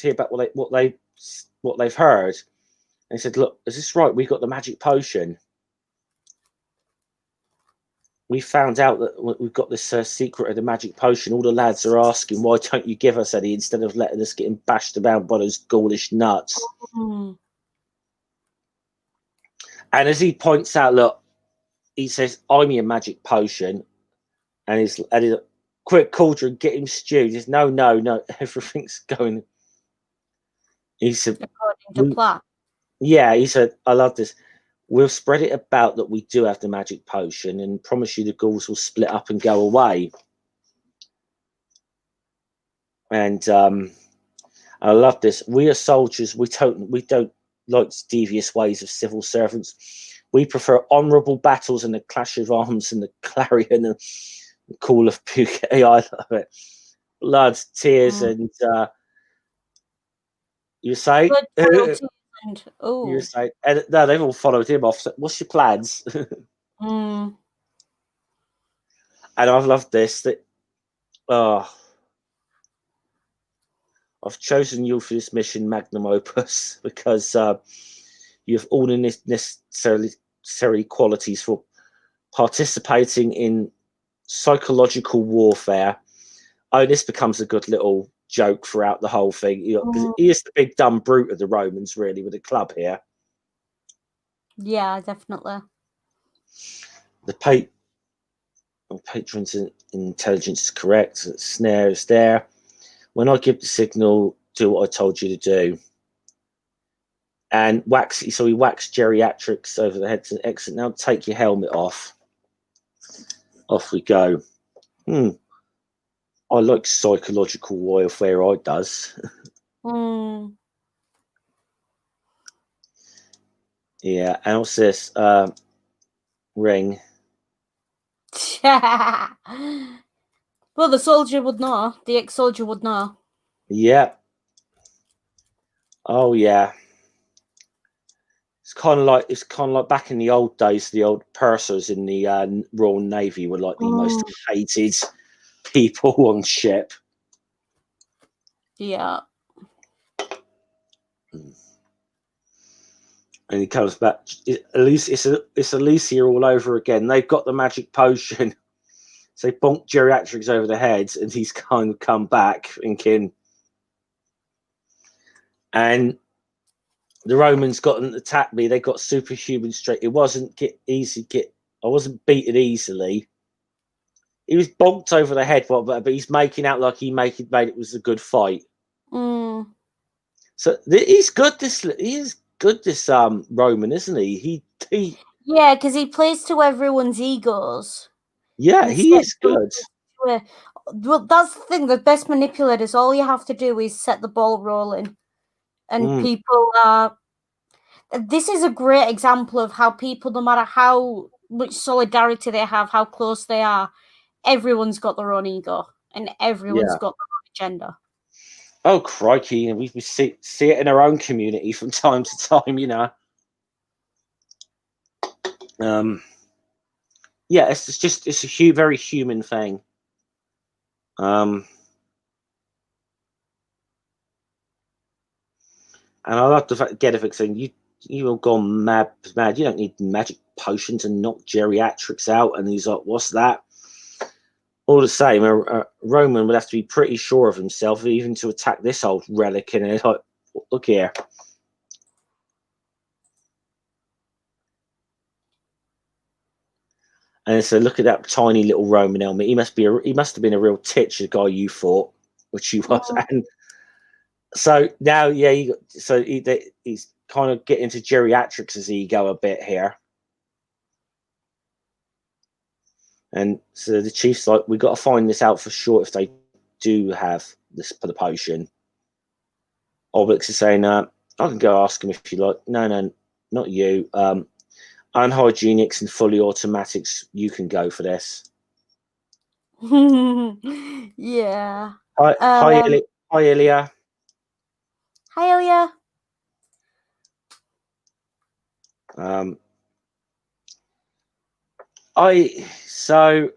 about what they've heard. And he said, "Look, is this right? We got the magic potion. We found out that we've got this secret of the magic potion. All the lads are asking, why don't you give us any instead of letting us getting bashed about by those Gaulish nuts?" And as he points out, look, he says, "I'm your magic potion," and he's quick cauldron, get him stewed. He says, no, everything's going. He said, according to plan. Yeah, he said, I love this. We'll spread it about that we do have the magic potion, and promise you the Gauls will split up and go away. And I love this. We are soldiers. We don't like devious ways of civil servants. We prefer honourable battles and the clash of arms and the clarion and the call of bouquet. I love it. Blood, tears, and you say? You say? And no, they've all followed him off. So, what's your plans? And I've loved this. I I've chosen you for this mission, magnum opus, because you have all the necessary qualities for participating in psychological warfare. Oh, this becomes a good little joke throughout the whole thing. He is the big dumb brute of the Romans, really, with the club here. Yeah, definitely. The patron's intelligence is correct. Snare is there. When I give the signal, do what I told you to do. And so he whacks geriatrics over the head to exit. Now take your helmet off. Off we go. I like psychological warfare, I does. Yeah, and what's this? Ring. Well, the soldier would know. The ex-soldier would know. Yeah. Oh yeah. It's kind of like back in the old days. The old pursers in the Royal Navy were like the most hated people on ship. Yeah. And he comes back. At least it's Alicia all over again. They've got the magic potion. So they bonk geriatrics over the heads, and he's kind of come back thinking. And the Romans got attacked me. They got superhuman strength. It wasn't easy. I wasn't beaten easily. He was bonked over the head, but he's making out like he made it was a good fight. So he's good. He is good. This Roman, isn't he? Yeah, because he plays to everyone's egos. Yeah, he is good. Well, that's the thing. The best manipulators, all you have to do is set the ball rolling, and people are. This is a great example of how people, no matter how much solidarity they have, how close they are, everyone's got their own ego, and everyone's got their own agenda. Oh crikey! We see it in our own community from time to time, you know. Yeah, it's a very human thing. And I love the fact Gedivik saying you all gone mad. You don't need magic potion to knock geriatrics out. And he's like, what's that? All the same, a Roman would have to be pretty sure of himself even to attack this old relic. And it's like, look here. And so look at that tiny little Roman helmet. He must have been a real titch, the guy you fought, which he was. And so now, yeah, he's kind of getting to geriatrics' ego a bit here. And so the chief's like, we got to find this out for sure if they do have this for the potion. Obelix is saying, I can go ask him if you like. No, not you. Unhygienics and fully automatics, you can go for this. Yeah. Hi, Ilya. Hi, Ilya. So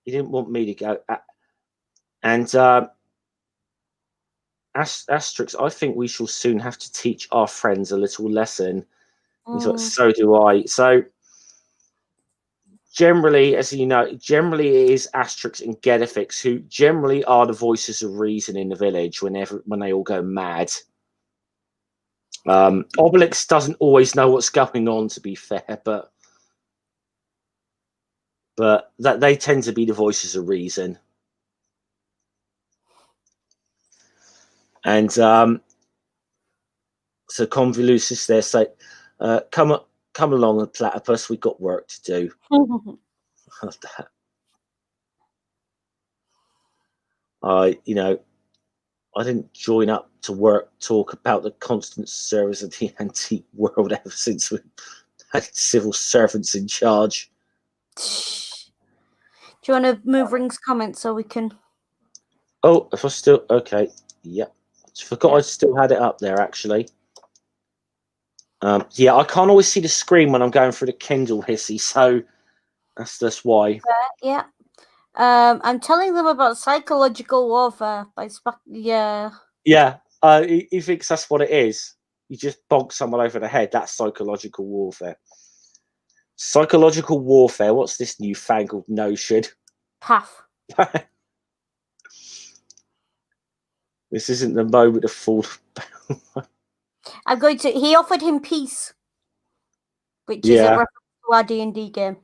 he didn't want me to go, and Asterix, I think we shall soon have to teach our friends a little lesson. He's like, so do I. So generally, as you know, it is Asterix and Gedifix who generally are the voices of reason in the village when they all go mad. Obelix doesn't always know what's going on, to be fair, but that they tend to be the voices of reason. And so Convolutus there say, come along, Platypus, we've got work to do. I didn't join up to talk about the constant service of the antique world ever since we had civil servants in charge. Do you want to move Ring's comment so we can? Oh, if I still okay, yep. I forgot I still had it up there actually. Yeah, I can't always see the screen when I'm going through the Kindle, Hissy, so that's why. Yeah. I'm telling them about psychological warfare by Yeah, he thinks that's what it is. You just bonk someone over the head. That's psychological warfare. Psychological warfare. What's this newfangled notion? Path. This isn't the moment of fall. I'm going to. He offered him peace, which is a Yeah. reference to our D&D game.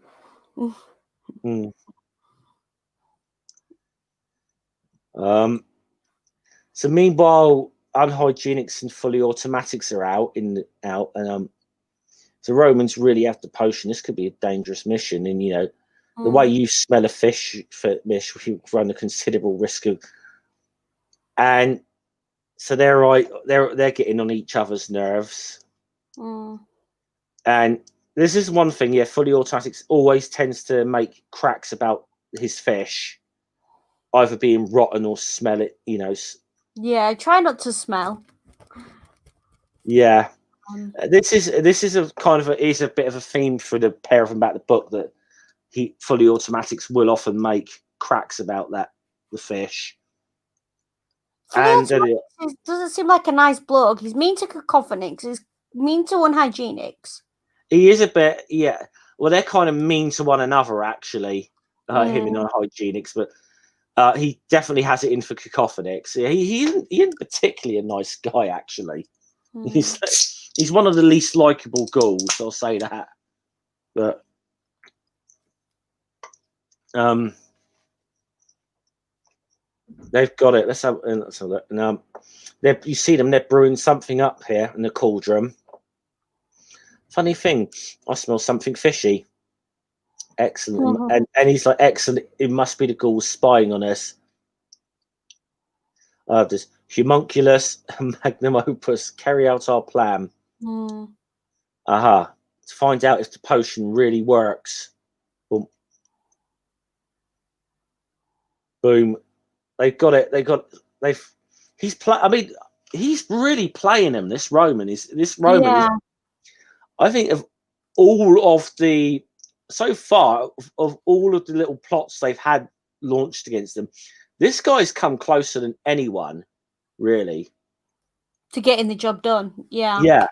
So meanwhile, unhygienics and fully automatics are out, and the Romans really have the potion. This could be a dangerous mission, and the way you smell a fish, you run a considerable risk of. And so they're getting on each other's nerves. And this is one thing, yeah. Fully automatics always tends to make cracks about his fish, either being rotten or smell it. Yeah, try not to smell. Yeah, this is a kind of is a bit of a theme for the pair of them about the book, that fully automatics will often make cracks about the fish. And doesn't seem like a nice bloke. He's mean to cacophonics. He's mean to unhygienics. He is a bit, yeah. Well, they're kind of mean to one another, actually. Him and unhygienics, but he definitely has it in for cacophonics. He isn't particularly a nice guy, actually. He's one of the least likable Gauls, I'll say that. But they've got it. Let's have a look. And, you see them, they're brewing something up here in the cauldron. Funny thing, I smell something fishy. Excellent. And he's like, excellent, it must be the Gauls spying on us. This homunculus magnum opus, carry out our plan. To find out if the potion really works. Boom. Boom. They've got it. He's really playing them. This Roman is. I think of all of the so far of all of the little plots they've had launched against them, this guy's come closer than anyone, really, to getting the job done. Yeah. Yeah,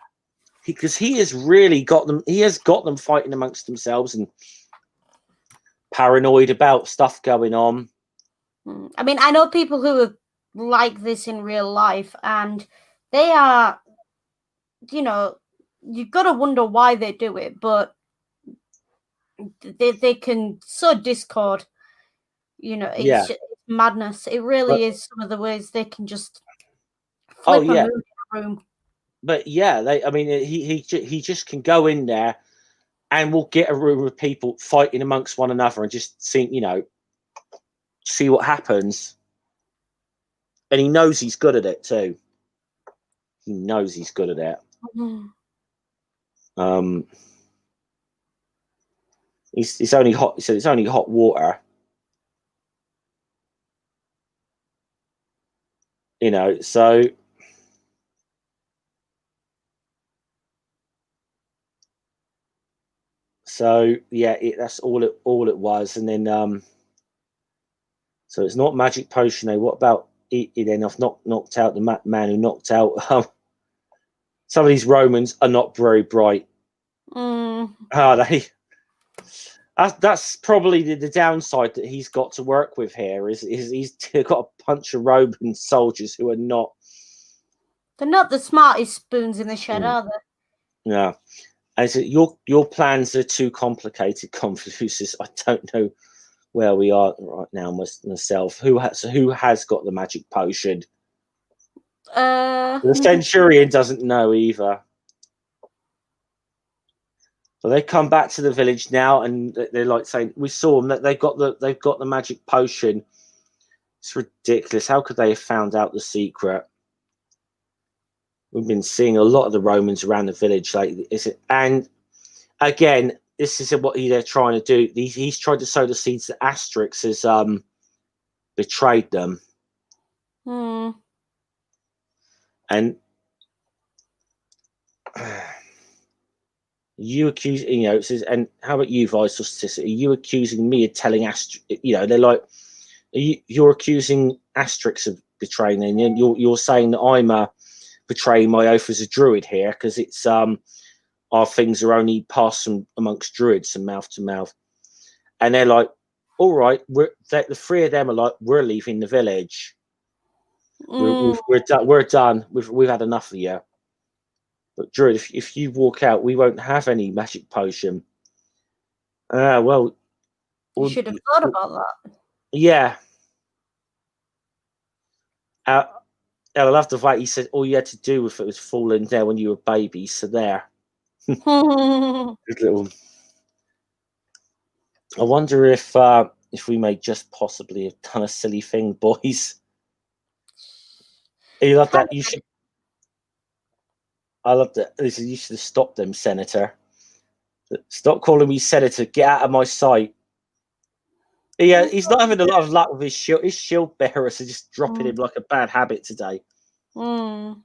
because he has really got them. He has got them fighting amongst themselves and paranoid about stuff going on. I mean, I know people who are like this in real life, and they are, you've got to wonder why they do it, but they can sow discord. It's just madness. It really is some of the ways they can just flip a mood in a room. But yeah, he just can go in there and we'll get a room of people fighting amongst one another and just see what happens. And he knows he's good at it too. He knows he's good at it. It's only hot. So it's only hot water. So yeah, that's all it was. And then so it's not magic potion. What about then? I've knocked out the man who knocked out some of these Romans are not very bright. Are they? That's probably the downside that he's got to work with here. Is he's got a bunch of Roman soldiers who are not. They're not the smartest spoons in the shed, are they? Yeah. And so your plans are too complicated, Confucius. I don't know where we are right now myself. Who has got the magic potion? The centurion doesn't know either. So they come back to the village now, and they're like saying, "We saw them. That they've got the magic potion. It's ridiculous. How could they have found out the secret?" We've been seeing a lot of the Romans around the village, and again, this is what they're trying to do. He's tried to sow the seeds that Asterix has betrayed them. And you accuse, it says, and how about you, Vice? Are you accusing me of telling Asterix? They're like, you're accusing Asterix of training. And you're saying that I'm betraying my oath as a druid here because it's our things are only passed amongst druids and mouth to mouth. And they're like, all right, the three of them are like, we're leaving the village. We're done. We've had enough of you. But druid, if you walk out, we won't have any magic potion. Well, you should have thought about that. Yeah. I love the fact he said all you had to do with it was fall in there when you were babies. So there. Little. I wonder if we may just possibly have done a silly thing, boys. You love that. You should. I love that. You should have stopped them, Senator. Stop calling me Senator. Get out of my sight. Yeah, he's not having a lot of luck with his shield. His shield bearers are just dropping him like a bad habit today. All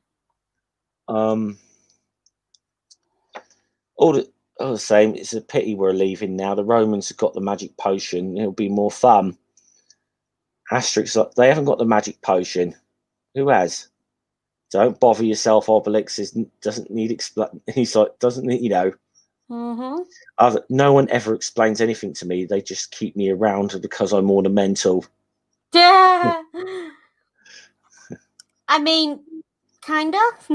the same, it's a pity we're leaving now. The Romans have got the magic potion. It'll be more fun. Asterix, they haven't got the magic potion. Who has? Don't bother yourself. Obelix doesn't need explain. He's like, doesn't need, you know. No one ever explains anything to me. They just keep me around because I'm ornamental. Yeah. I mean, kind of.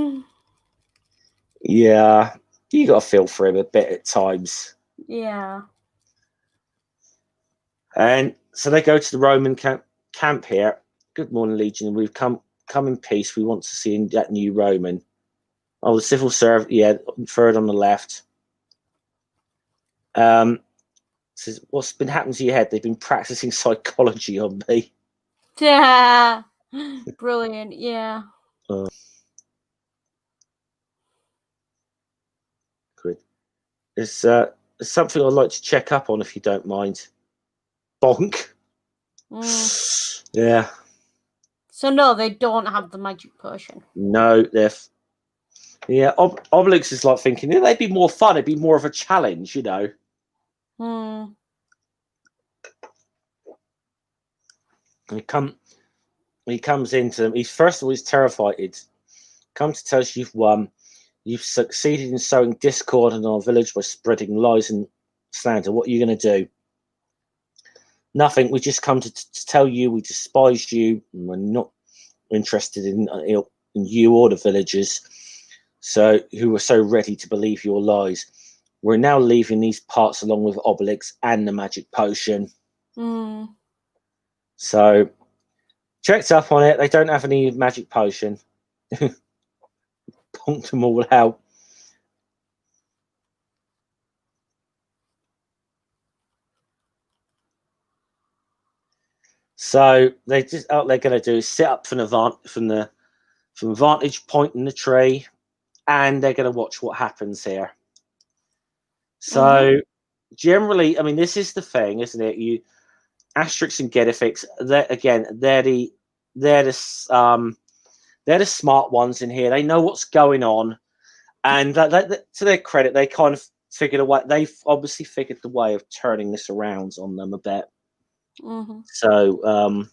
Yeah, you got to feel for him a bit at times. Yeah. And so they go to the Roman camp here. Good morning, Legion. We've come in peace. We want to see that new Roman. Oh, the civil servant. Yeah, third on the left. Says, what's been happening to your head? They've been practicing psychology on me. Yeah. Brilliant. Yeah. Good. There's something I'd like to check up on if you don't mind. Bonk. Yeah. So no, they don't have the magic potion. No, they're. Yeah, Obelix is like thinking, they'd be more fun. It'd be more of a challenge, you know. He comes into them. He's first of all, he's terrified. Come to tell us you've won. You've succeeded in sowing discord in our village by spreading lies and slander. What are you going to do? Nothing. We just come to tell you we despise you. And we're not interested in you or the villagers. So who were so ready to believe your lies. We're now leaving these parts along with Obelix and the magic potion. So checked up on it. They don't have any magic potion. Punked them all out. So they just what they're going to do is sit up from the vantage point in the tree, and they're going to watch what happens here. So generally, I mean, this is the thing, isn't it? Asterix and Gedifix, they're the smart ones in here. They know what's going on, and to their credit, they kind of figured a way. They've obviously figured the way of turning this around on them a bit. So,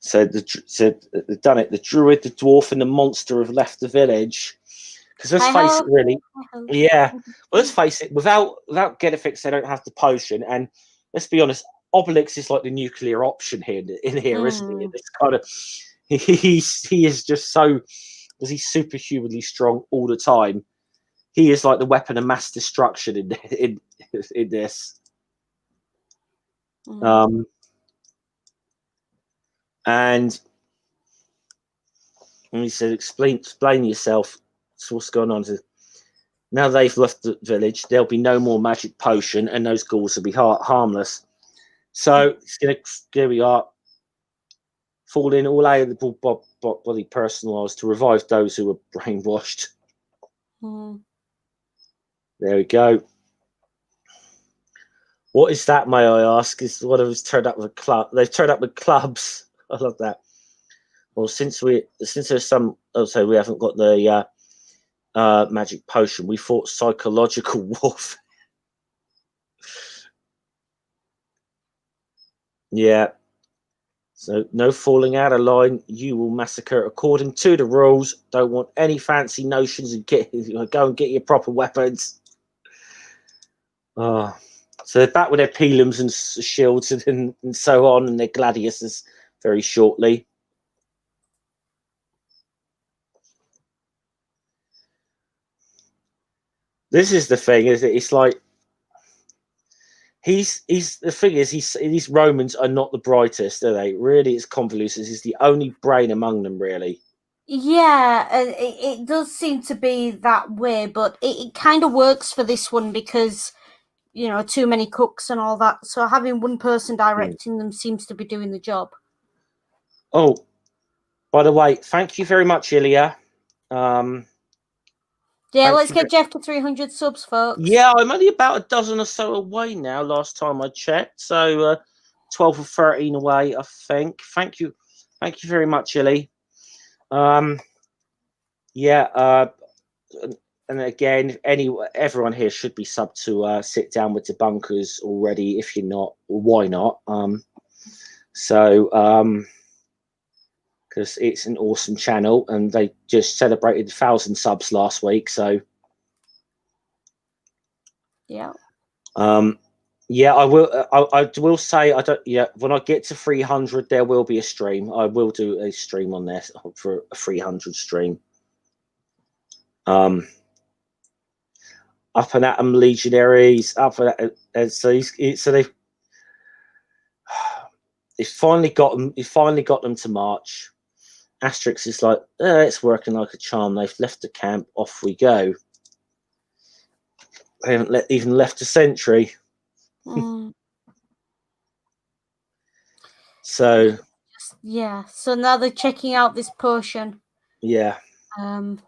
they've done it. The druid, the dwarf, and the monster have left the village. Because let's face it, really, yeah. Well, let's face it. Without Gedifix, they don't have the potion, and let's be honest, Obelix is like the nuclear option here, isn't he? It's kind of he is just so, because he's superhumanly strong all the time. He is like the weapon of mass destruction in this. And he said, explain yourself. So what's going on? Now they've left the village, there'll be no more magic potion, and those ghouls will be harmless. So here we are, falling all out of the body personalised to revive those who were brainwashed. There we go. What is that, may I ask? Is one of us turned up with a club? They've turned up with clubs. I love that. Well, since there's some, also we haven't got the magic potion, we fought psychological warfare. Yeah. So no falling out of line. You will massacre according to the rules. Don't want any fancy notions and go and get your proper weapons. So they're back with their pilums and shields and so on, and their gladiuses very shortly. This is the thing, is it? It's like he's the thing is these Romans are not the brightest, are they? Really, it's convoluted. He's the only brain among them, really. Yeah, it does seem to be that way, but it kind of works for this one because, you know, too many cooks and all that. So having one person directing them seems to be doing the job. Oh, by the way, thank you very much, Ilya. Yeah, let's get Jeff to 300 subs, folks. Yeah, I'm only about a dozen or so away now, last time I checked. So 12 or 13 away, I think. Thank you very much, Illy. Yeah, and again, everyone here should be subbed to Sit Down with the Bunkers already. If you're not, why not? Because it's an awesome channel, and they just celebrated 1,000 subs last week. So yeah. Yeah, I will. I will say I don't. Yeah, when I get to 300, there will be a stream. I will do a stream on this for a 300 stream. Up and at them legionaries. Up and at, and so they've finally got them. He finally got them to march. Asterix is like, it's working like a charm. They've left the camp. Off we go. They haven't even left a sentry. So yeah, so now they're checking out this potion. Yeah. Oh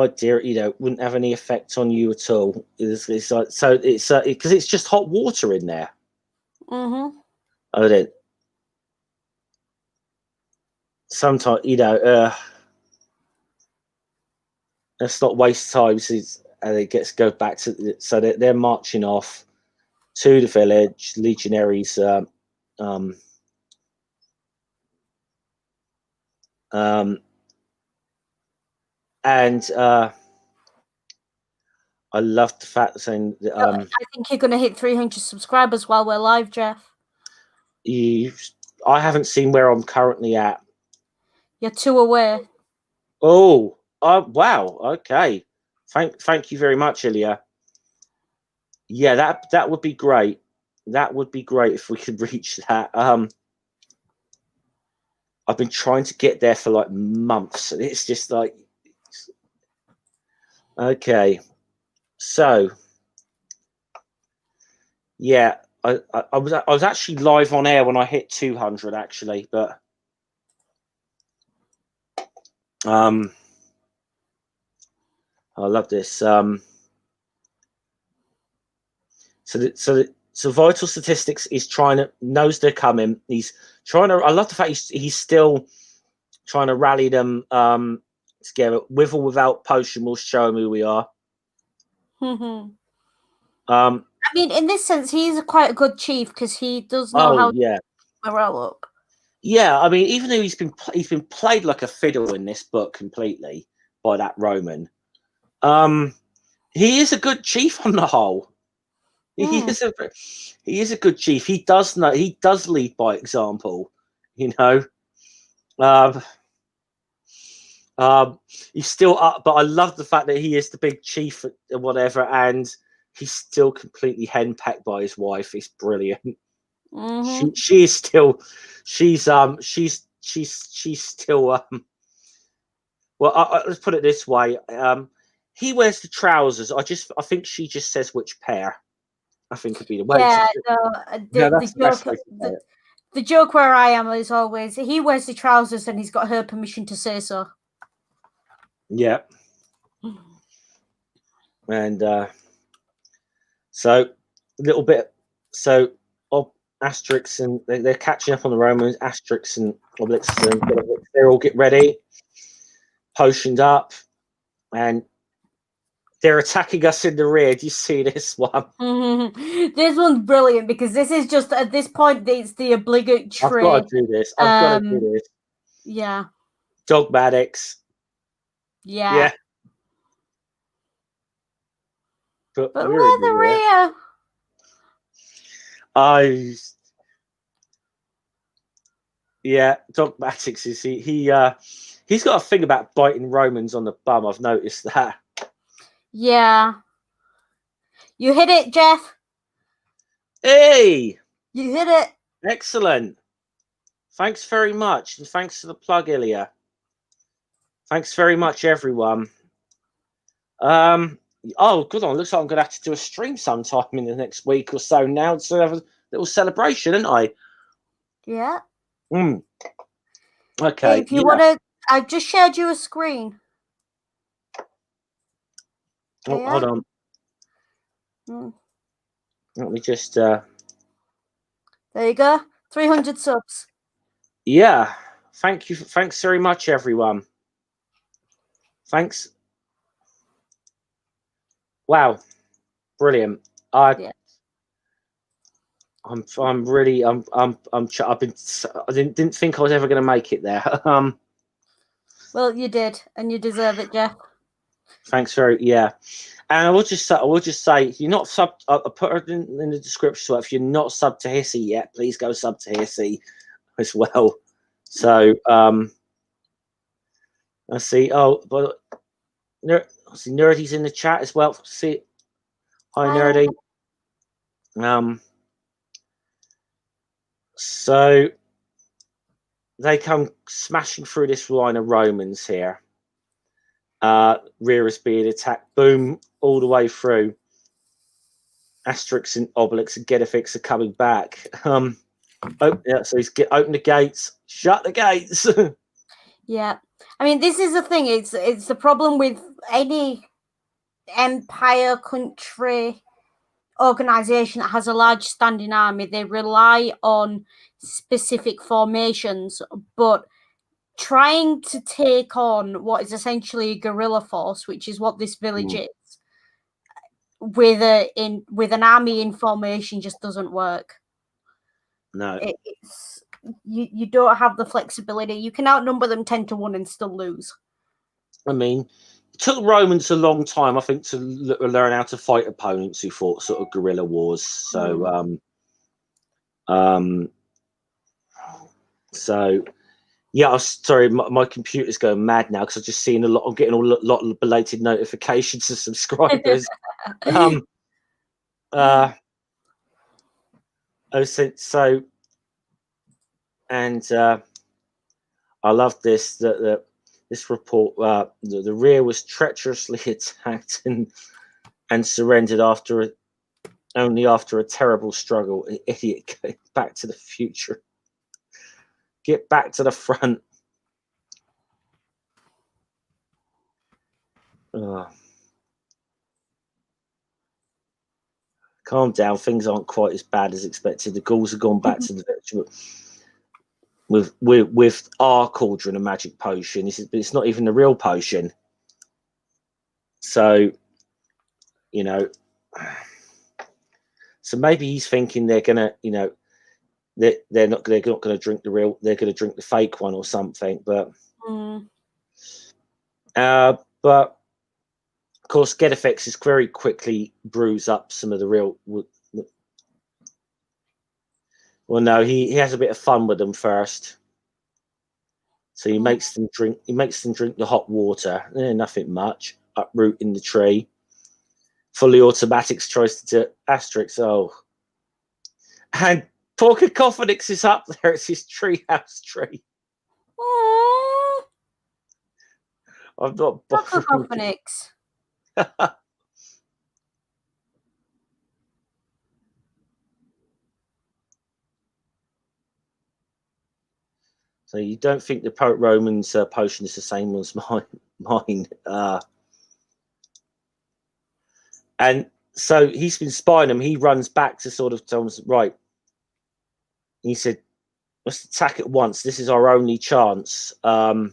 dear, wouldn't have any effect on you at all. It's like, so it's because it's just hot water in there. Oh, then sometimes let's not waste time. And it gets go back to so they're marching off to the village. Legionaries, and I love the fact that saying that, I think you're going to hit 300 subscribers while we're live, Jeff. I haven't seen where I'm currently at. You're 2 away. Oh, wow. Okay. Thank you very much, Ilya. Yeah, that would be great. That would be great if we could reach that. I've been trying to get there for like months, and it's just like, okay. So, yeah, I was actually live on air when I hit 200 actually, but I love this. So Vital Statistics is knows they're coming. He's trying to. I love the fact he's still trying to rally them together. With or without potion, we'll show them who we are. I mean, in this sense, he's quite a good chief because he does know how to morale up. Yeah, I mean, even though he's been played like a fiddle in this book completely by that Roman, he is a good chief on the whole. He is a good chief. He does lead by example. He's still up, but I love the fact that he is the big chief or whatever, and he's still completely henpecked by his wife. It's brilliant. She is still, she's still. Well, let's put it this way. He wears the trousers. I think she just says which pair. I think would be the way. Yeah, the joke where I am is always he wears the trousers and he's got her permission to say so. Yeah. And so a little bit. So Asterix and they're catching up on the Romans. Asterix and Obelix and they all get ready, potioned up, and They're attacking us in the rear. Do you see this one? This one's brilliant because this is just at this point it's the obligatory. I've got to do this. I've got to do this. Yeah. Dogmatics. Yeah. But we're in the rear. Yeah, Dogmatics is he's got a thing about biting Romans on the bum. I've noticed that. Yeah. You hit it, Jeff. Hey! You hit it. Excellent. Thanks very much. And thanks for the plug, Ilya. Thanks very much, everyone. Oh, good on. Looks like I'm going to have to do a stream sometime in the next week or so now to have a little celebration, isn't I? Yeah. Okay. If you want to, I've just shared you a screen. Oh, hold on. Let me just. There you go. 300 subs. Yeah. Thank you. Thanks very much, everyone. Thanks. Wow. Brilliant. I didn't think I was ever going to make it there. Well, you did, and you deserve it, Jeff. Thanks and I will just say, if you're not sub, I'll put it in the description. So if you're not sub to Hissy yet, please go sub to Hissy as well. So I see. Oh, but I see Nerdy's in the chat as well. See, hi Nerdy. So they come smashing through this line of Romans here. Rear is being attacked. Boom, all the way through. Asterix and Obelix and Gedifix are coming back. So he's open the gates, shut the gates. Yeah, I mean, this is the thing. It's the problem with any empire, country, organization that has a large standing army. They rely on specific formations, but trying to take on what is essentially a guerrilla force, which is what this village is, with an army in formation just doesn't work. No, you don't have the flexibility. You can outnumber them 10-1 and still lose. I mean, it took Romans a long time, I think, to learn how to fight opponents who fought sort of guerrilla wars. So, yeah, sorry, my computer's going mad now because I've just seen I'm getting a lot of belated notifications of subscribers. I love this this report. The rear was treacherously attacked and surrendered only after a terrible struggle. Idiot, get back to the future. Get back to the front. Calm down. Things aren't quite as bad as expected. The Gauls have gone back to the victory with our cauldron of magic potion. It's not even the real potion. So, so maybe he's thinking they're gonna, they're not going to drink the real. They're going to drink the fake one or something. But, but of course, Gedifix is very quickly brews up some of the real. Well, no, he has a bit of fun with them first. So he makes them drink. He makes them drink the hot water. Nothing much. Uprooting the tree. Fully automatics tries to do Asterix. Oh, and poor Cacophonix is up there. It's his treehouse tree. I'm not bothering. Cacophonix. So you don't think the Roman's potion is the same as mine? And so he's been spying him. He runs back to sort of tell him, right. He said, let's attack at once. This is our only chance. And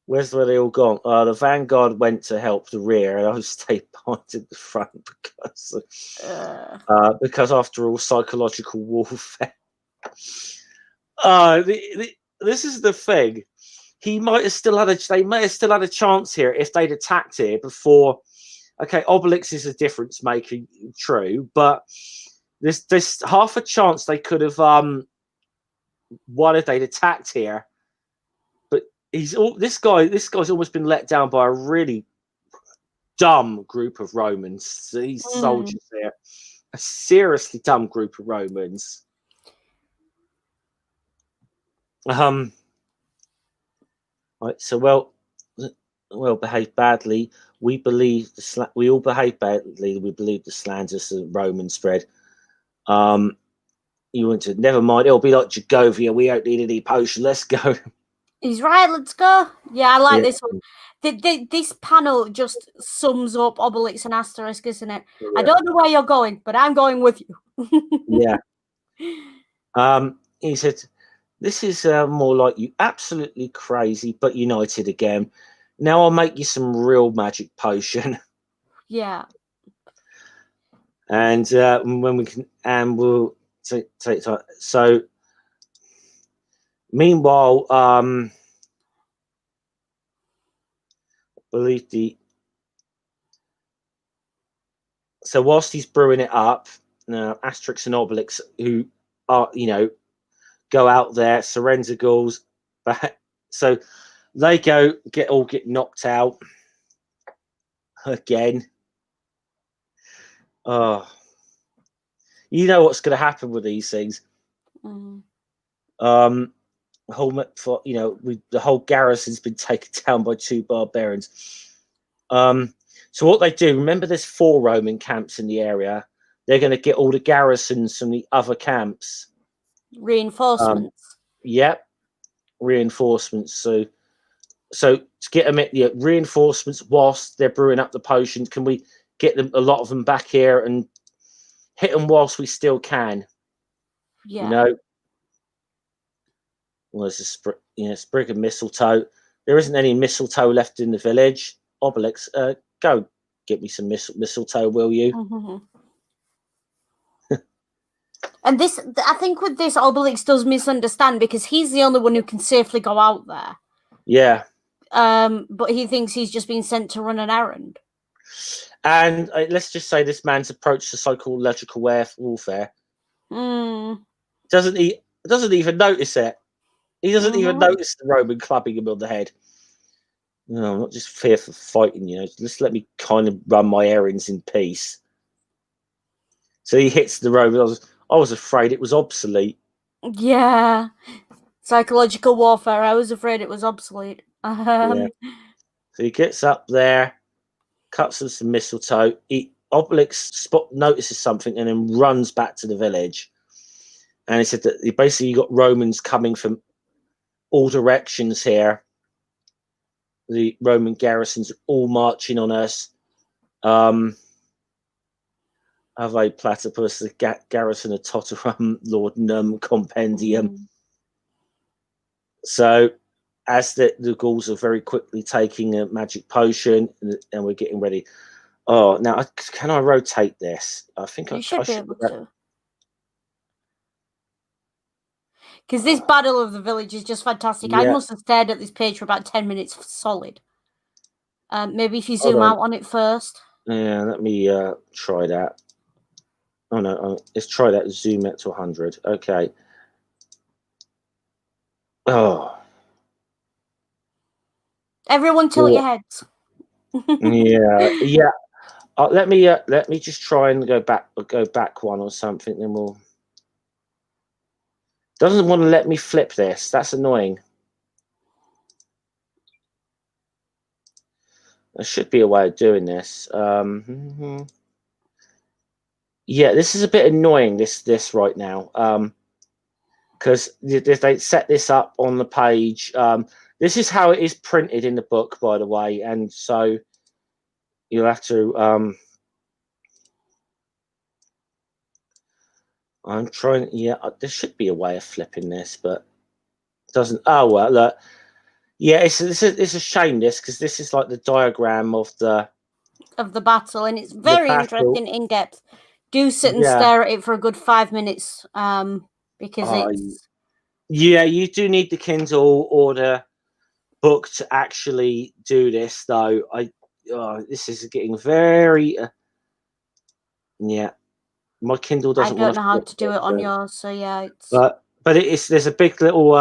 Where's where they all gone? The vanguard went to help the rear, and I stayed behind in the front because after all, psychological warfare. This is the thing. He might have still had they may have still had a chance here if they'd attacked here before. Okay, Obelix is a difference maker, true, but there's half a chance they could have won if they'd attacked here. But this guy's almost been let down by a really dumb group of Romans. These soldiers there, a seriously dumb group of Romans. Right, so well behaved badly. We believe we all behave badly. We believe the slanders the Roman spread. You want to never mind. It'll be like Jagovia. We don't need any potion. Let's go. He's right. Let's go. Yeah, I like this one. This panel just sums up Obelix and Asterix, isn't it? Yeah. I don't know where you're going, but I'm going with you. Yeah. He said, "This is more like you absolutely crazy, but united again. Now I'll make you some real magic potion." Yeah. And when we can, and we'll take time. So, meanwhile, I believe so whilst he's brewing it up, Asterix and Obelix, who are go out there, Serenza Gauls, so they get knocked out again. Oh, you know what's going to happen with these things. The whole garrison's been taken down by 2 barbarians. So what they do, remember there's 4 Roman camps in the area. They're going to get all the garrisons from the other camps. Reinforcements. Yep, reinforcements. So to get them reinforcements whilst they're brewing up the potions, can we get a lot of them back here and hit them whilst we still can? Yeah. Well, there's a sprig of mistletoe. There isn't any mistletoe left in the village. Obelix, go get me some mistletoe, will you? Mm-hmm. And this, I think with this, Obelix does misunderstand because he's the only one who can safely go out there. Yeah. But he thinks he's just been sent to run an errand. And let's just say this man's approach to psychological warfare. Doesn't even notice it. He doesn't even notice the Roman clubbing him on the head. No, I'm not just fearful of fighting, just let me kind of run my errands in peace. So he hits the Roman. I was afraid it was obsolete. Yeah. Psychological warfare. I was afraid it was obsolete. Yeah. So he gets up there, cuts him some mistletoe. Obelix notices something and then runs back to the village. And he said that basically you got Romans coming from all directions here. The Roman garrisons all marching on us. Ave Platypus, the garrison of Totterum, Laudanum, Compendium. So as the Gauls are very quickly taking a magic potion and we're getting ready. Oh, now can I rotate this? I think you should be able to. Because this Battle of the Village is just fantastic. Yeah. I must have stared at this page for about 10 minutes solid. Maybe if you zoom out on it first. Yeah, let me try that. Oh, no. Let's try that. Zoom it to 100. Okay. Oh. Everyone tilt your heads. Yeah. Let me just try and go back one or something, then we'll. Doesn't want to let me flip this. That's annoying. There should be a way of doing this. Yeah, this is a bit annoying. This right now, because they set this up on the page. This is how it is printed in the book, by the way, and so you'll have to. I'm trying. Yeah, there should be a way of flipping this, but it doesn't. Oh well, look. Yeah, it's a shame this, because this is like the diagram of the battle, and it's very battle. interesting, in depth. Do sit and Yeah. stare at it for a good 5 minutes, because it's Yeah, you do need the Kindle or the book to actually do this, though. This is getting very yeah. My Kindle I doesn't don't want know to how flip to do it, it on yours, so yeah, it's but there's a big little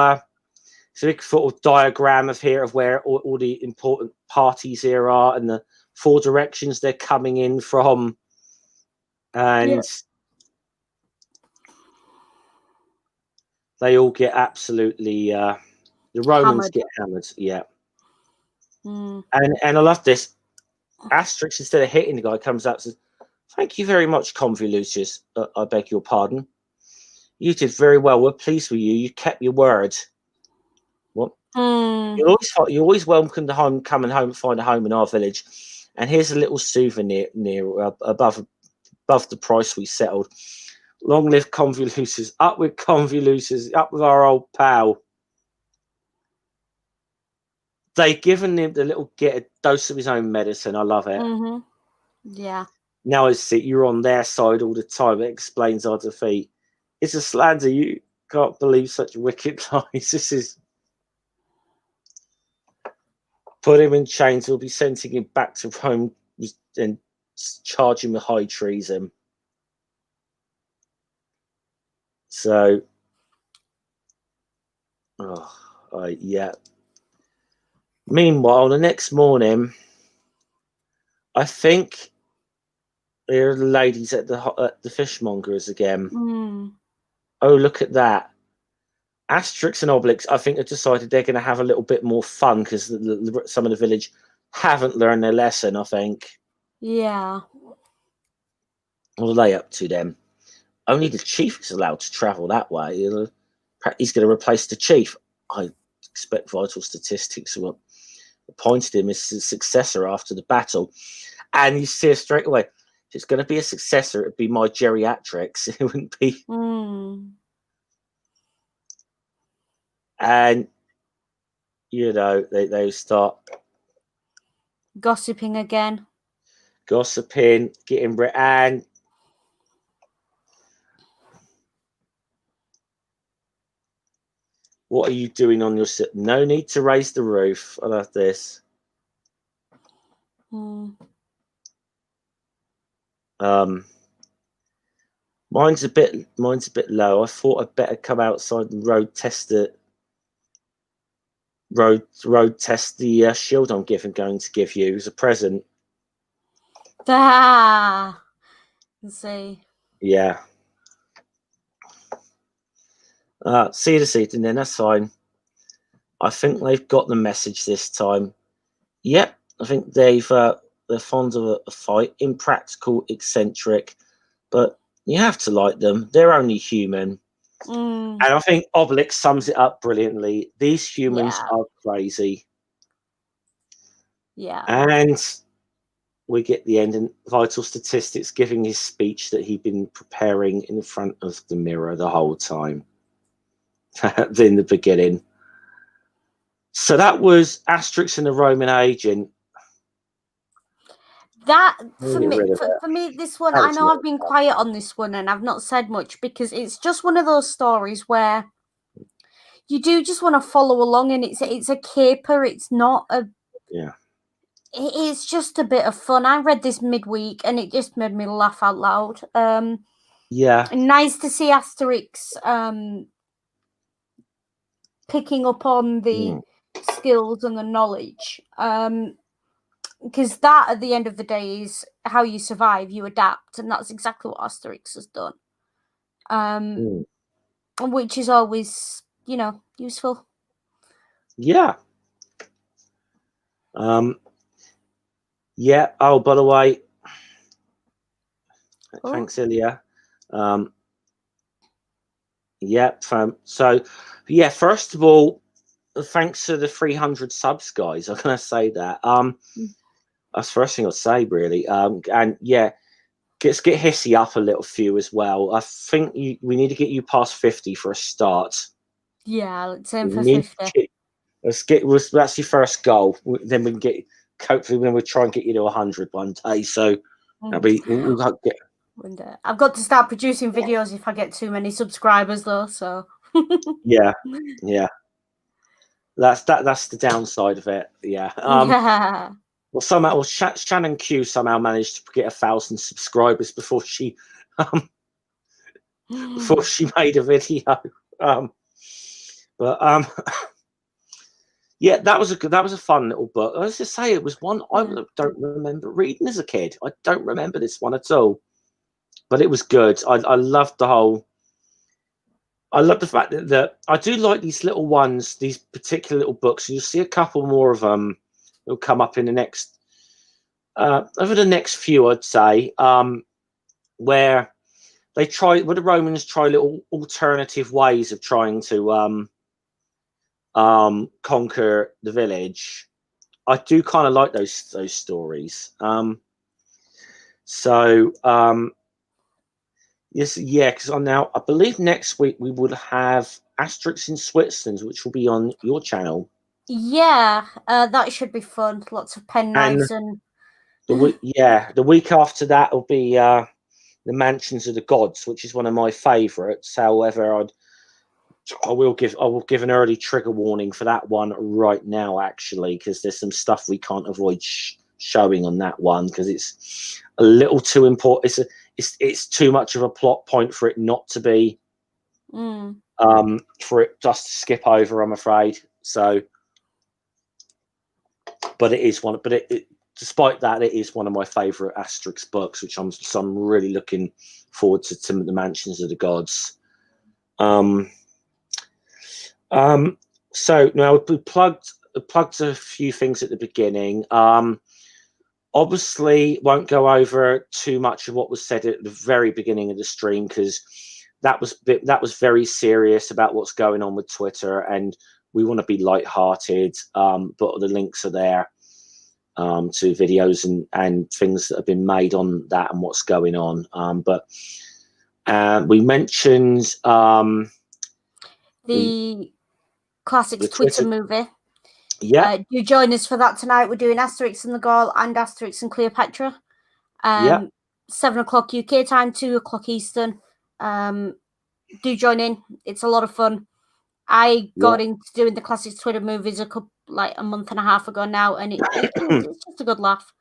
it's a big sort of diagram of here of where all the important parties here are, and the 4 directions they're coming in from, and they all get absolutely the Romans hammered. get hammered. Yeah. Mm. And I love this. Asterix, instead of hitting the guy, comes up and says, "Thank you very much, Convolucius. I beg your pardon. You did very well. We're pleased with you. You kept your word." What? Mm. You're always welcome to coming home and find a home in our village. And here's a little souvenir above the price we settled. Long live Convolucius. Up with Convolucius. Up with our old pal. They've given him the little get a dose of his own medicine. I love it. Mm-hmm. Yeah. Now I see you're on their side all the time. It explains our defeat. It's a slander. You can't believe such wicked lies. This is put him in chains. We'll be sending him back to Rome and charge him with high treason. So, yeah. Meanwhile, the next morning, I think there are the ladies at the fishmongers again. Mm. Oh, look at that. Asterix and Obelix, I think, have decided they're going to have a little bit more fun because some of the village haven't learned their lesson, I think. Yeah. What are they up to then? Only the chief is allowed to travel that way. He's going to replace the chief. I expect vital statistics will appointed him as his successor after the battle. And you see straight away, if it's going to be a successor, it'd be my geriatrics. It wouldn't be. Mm. And, they start Gossiping again. Gossiping, getting and what are you doing on your sit? No need to raise the roof. I love this. Mm. Mine's a bit low. I thought I'd better come outside and road test the shield I'm going to give you as a present. Let's see. Yeah. See you this evening then, that's fine. I think they've got the message this time. Yep, I think they're fond of a fight, impractical, eccentric, but you have to like them. They're only human. Mm. And I think Obelix sums it up brilliantly. These humans are crazy. Yeah. And we get the end, and vital statistics giving his speech that he'd been preparing in front of the mirror the whole time in the beginning. So that was Asterix and the Roman Agent. That for me, this one, I know I've been quiet on this one and I've not said much because it's just one of those stories where you do just want to follow along, and it's a caper. It's not a It's just a bit of fun. I read this midweek and it just made me laugh out loud. Nice to see Asterix picking up on the skills and the knowledge. Because that, at the end of the day, is how you survive. You adapt, and that's exactly what Asterix has done. Which is always, useful. Yeah. Yeah. Oh, by the way, thanks, Ilya. So, yeah. First of all, thanks to the 300 subs, guys. I'm gonna say that. That's the first thing I'll say, really. And yeah, let's get Hissy up a little few as well. I think we need to get you past 50 for a start. Yeah, let's aim for 50. That's your first goal. Then we can get, hopefully, when we try and get you to 100 one day. So that'll be. We'll get. I've got to start producing videos if I get too many subscribers, though. So Yeah. That's the downside of it. Yeah. Well, somehow Shannon Q somehow managed to get 1,000 subscribers before she made a video. Yeah, that was a fun little book. I was to say, it was one I don't remember reading as a kid. I don't remember this one at all, but it was good. I loved the whole. I love the fact that I do like these little ones, these particular little books. You'll see a couple more of them. It'll come up in the next, over the next few, I'd say, where the Romans try little alternative ways of trying to conquer the village. I do kind of like those stories. Yes, yeah, because I believe next week we would have Asterix in Switzerland, which will be on your channel. Yeah, that should be fun. Lots of pen knives and the week after that will be the Mansions of the Gods, which is one of my favourites. However, I will give an early trigger warning for that one right now, actually, because there's some stuff we can't avoid showing on that one because it's a little too important. It's too much of a plot point for it not to be, for it just to skip over, I'm afraid. So, but it is one. But despite that, it is one of my favourite Asterix books, which I'm really looking forward to the Mansions of the Gods. So now we plugged a few things at the beginning. Obviously, won't go over too much of what was said at the very beginning of the stream because that was very serious about what's going on with Twitter, and we want to be lighthearted. But the links are there to videos and things that have been made on that and what's going on. But we mentioned the classic Twitter movie. Yeah. Do join us for that tonight. We're doing Asterix and the Gaul and Asterix and Cleopatra. 7 o'clock UK time, 2 o'clock Eastern. Do join in. It's a lot of fun. I got into doing the classic Twitter movies a month and a half ago now, and it's just a good laugh.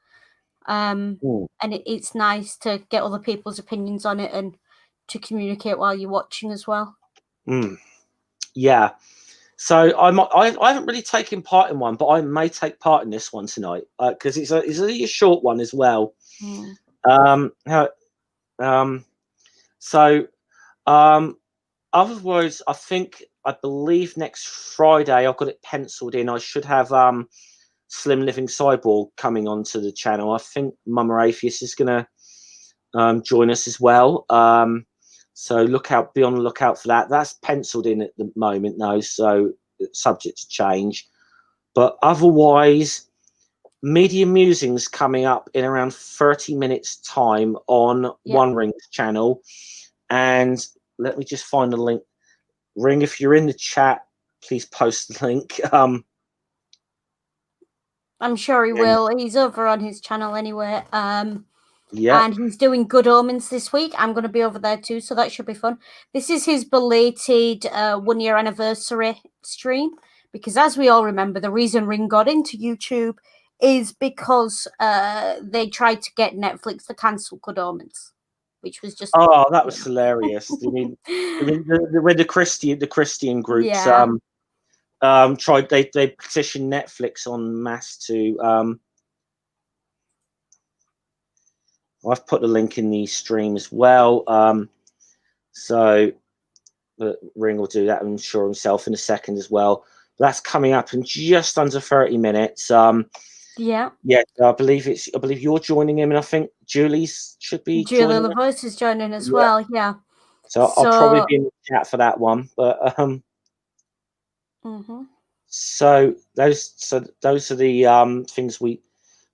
And it's nice to get other people's opinions on it and to communicate while you're watching as well. Yeah. So I haven't really taken part in one, but I may take part in this one tonight because it's a short one as well. Otherwise, I believe next Friday I've got it penciled in. I should have Slim Living Cyborg coming onto the channel. I think Mama Atheist is gonna join us as well. So be on the lookout for that. That's penciled in at the moment though, so it's subject to change. But otherwise, Media Musings coming up in around 30 minutes time on One Ring's channel. And let me just find the link. Ring, if you're in the chat, please post the link. I'm sure he will. He's over on his channel anyway. And he's doing Good Omens this week. I'm going to be over there too, so that should be fun. This is his belated 1-year anniversary stream, because as we all remember, the reason Ring got into YouTube is because they tried to get Netflix to cancel Good Omens, which was just that was hilarious. I mean when the Christian groups tried, they petitioned Netflix en masse to I've put the link in the stream as well. So Ring will do that, I'm sure, himself in a second as well. That's coming up in just under 30 minutes. I believe you're joining him, and I think Julie's should be Julie the Voice is joining as well. Yeah. So I'll probably be in the chat for that one. But so those are the things we.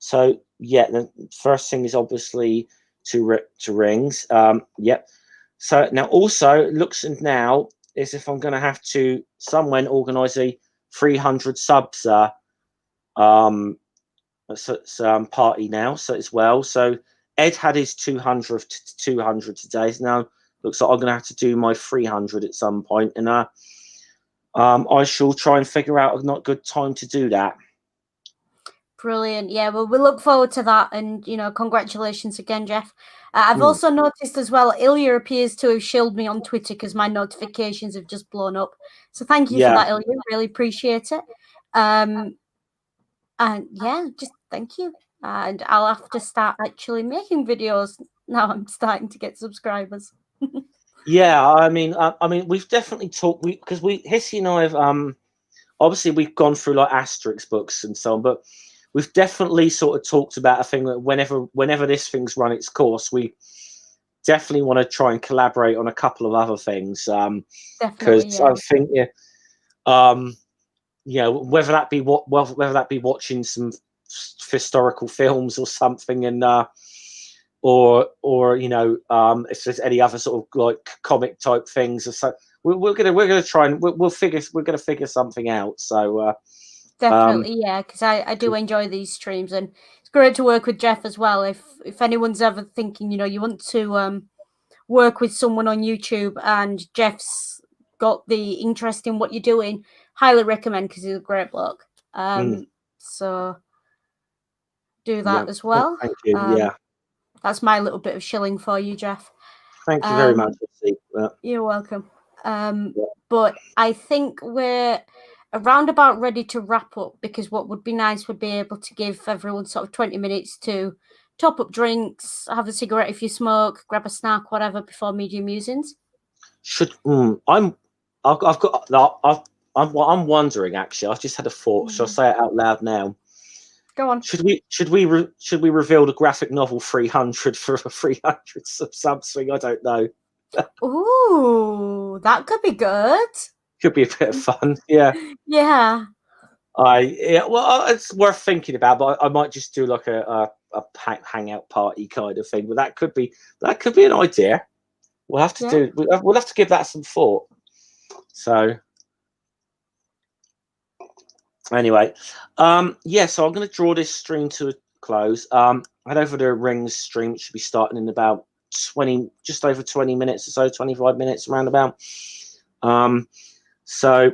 So the first thing is obviously to rings. So now also it looks now as if I'm going to have to organise a 300 subs party now, so as well. So Ed had his 200 today. So now looks like I'm gonna have to do my 300 at some point, and I shall try and figure out a not good time to do that. Brilliant. Yeah, well, we look forward to that, and congratulations again, Jeff. I've also noticed as well, Ilya appears to have shielded me on Twitter because my notifications have just blown up. So thank you for that, Ilya. Really appreciate it. And yeah, just thank you. And I'll have to start actually making videos now. I'm starting to get subscribers. Yeah, I mean, we've definitely talked because Hissy and I have obviously we've gone through like Asterix books and so on, but we've definitely sort of talked about a thing that whenever this thing's run its course, we definitely want to try and collaborate on a couple of other things. Because I think whether that be watching some historical films or something, and or if there's any other sort of like comic type things or so, we're gonna try and we're gonna figure something out. So definitely, yeah, because I do enjoy these streams, and it's great to work with Jeff as well. If anyone's ever thinking, you want to work with someone on YouTube, and Jeff's got the interest in what you're doing, highly recommend, because he's a great bloke. So do that as well. Thank you. That's my little bit of shilling for you, Jeff. Thank you very much. You're welcome. But I think we're around about ready to wrap up, because what would be nice would be able to give everyone sort of 20 minutes to top up drinks, have a cigarette if you smoke, grab a snack, whatever, before Media Musings. I'm wondering, actually. I've just had a thought. Shall I say it out loud now? Go on. Should we reveal the graphic novel 300 for a 300 something? I don't know. Ooh, that could be good. Could be a bit of fun. Yeah. Yeah. Well, it's worth thinking about. But I might just do like a hangout party kind of thing. But that could be an idea. We'll have to we'll have to give that some thought. So anyway, so I'm going to draw this stream to a close. Head over to Ring's stream, which should be starting in about just over 20 minutes or so, 25 minutes roundabout. So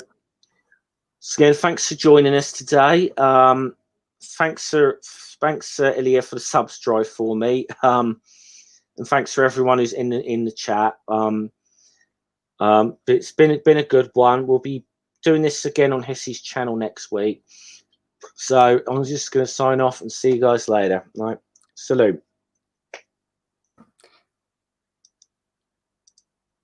again, thanks for joining us today. Thanks Ilya for the subs drive for me. And thanks for everyone who's in the chat. It's been a good one. We'll be doing this again on Hissy's channel next week. So I'm just going to sign off and see you guys later. All right. Salute.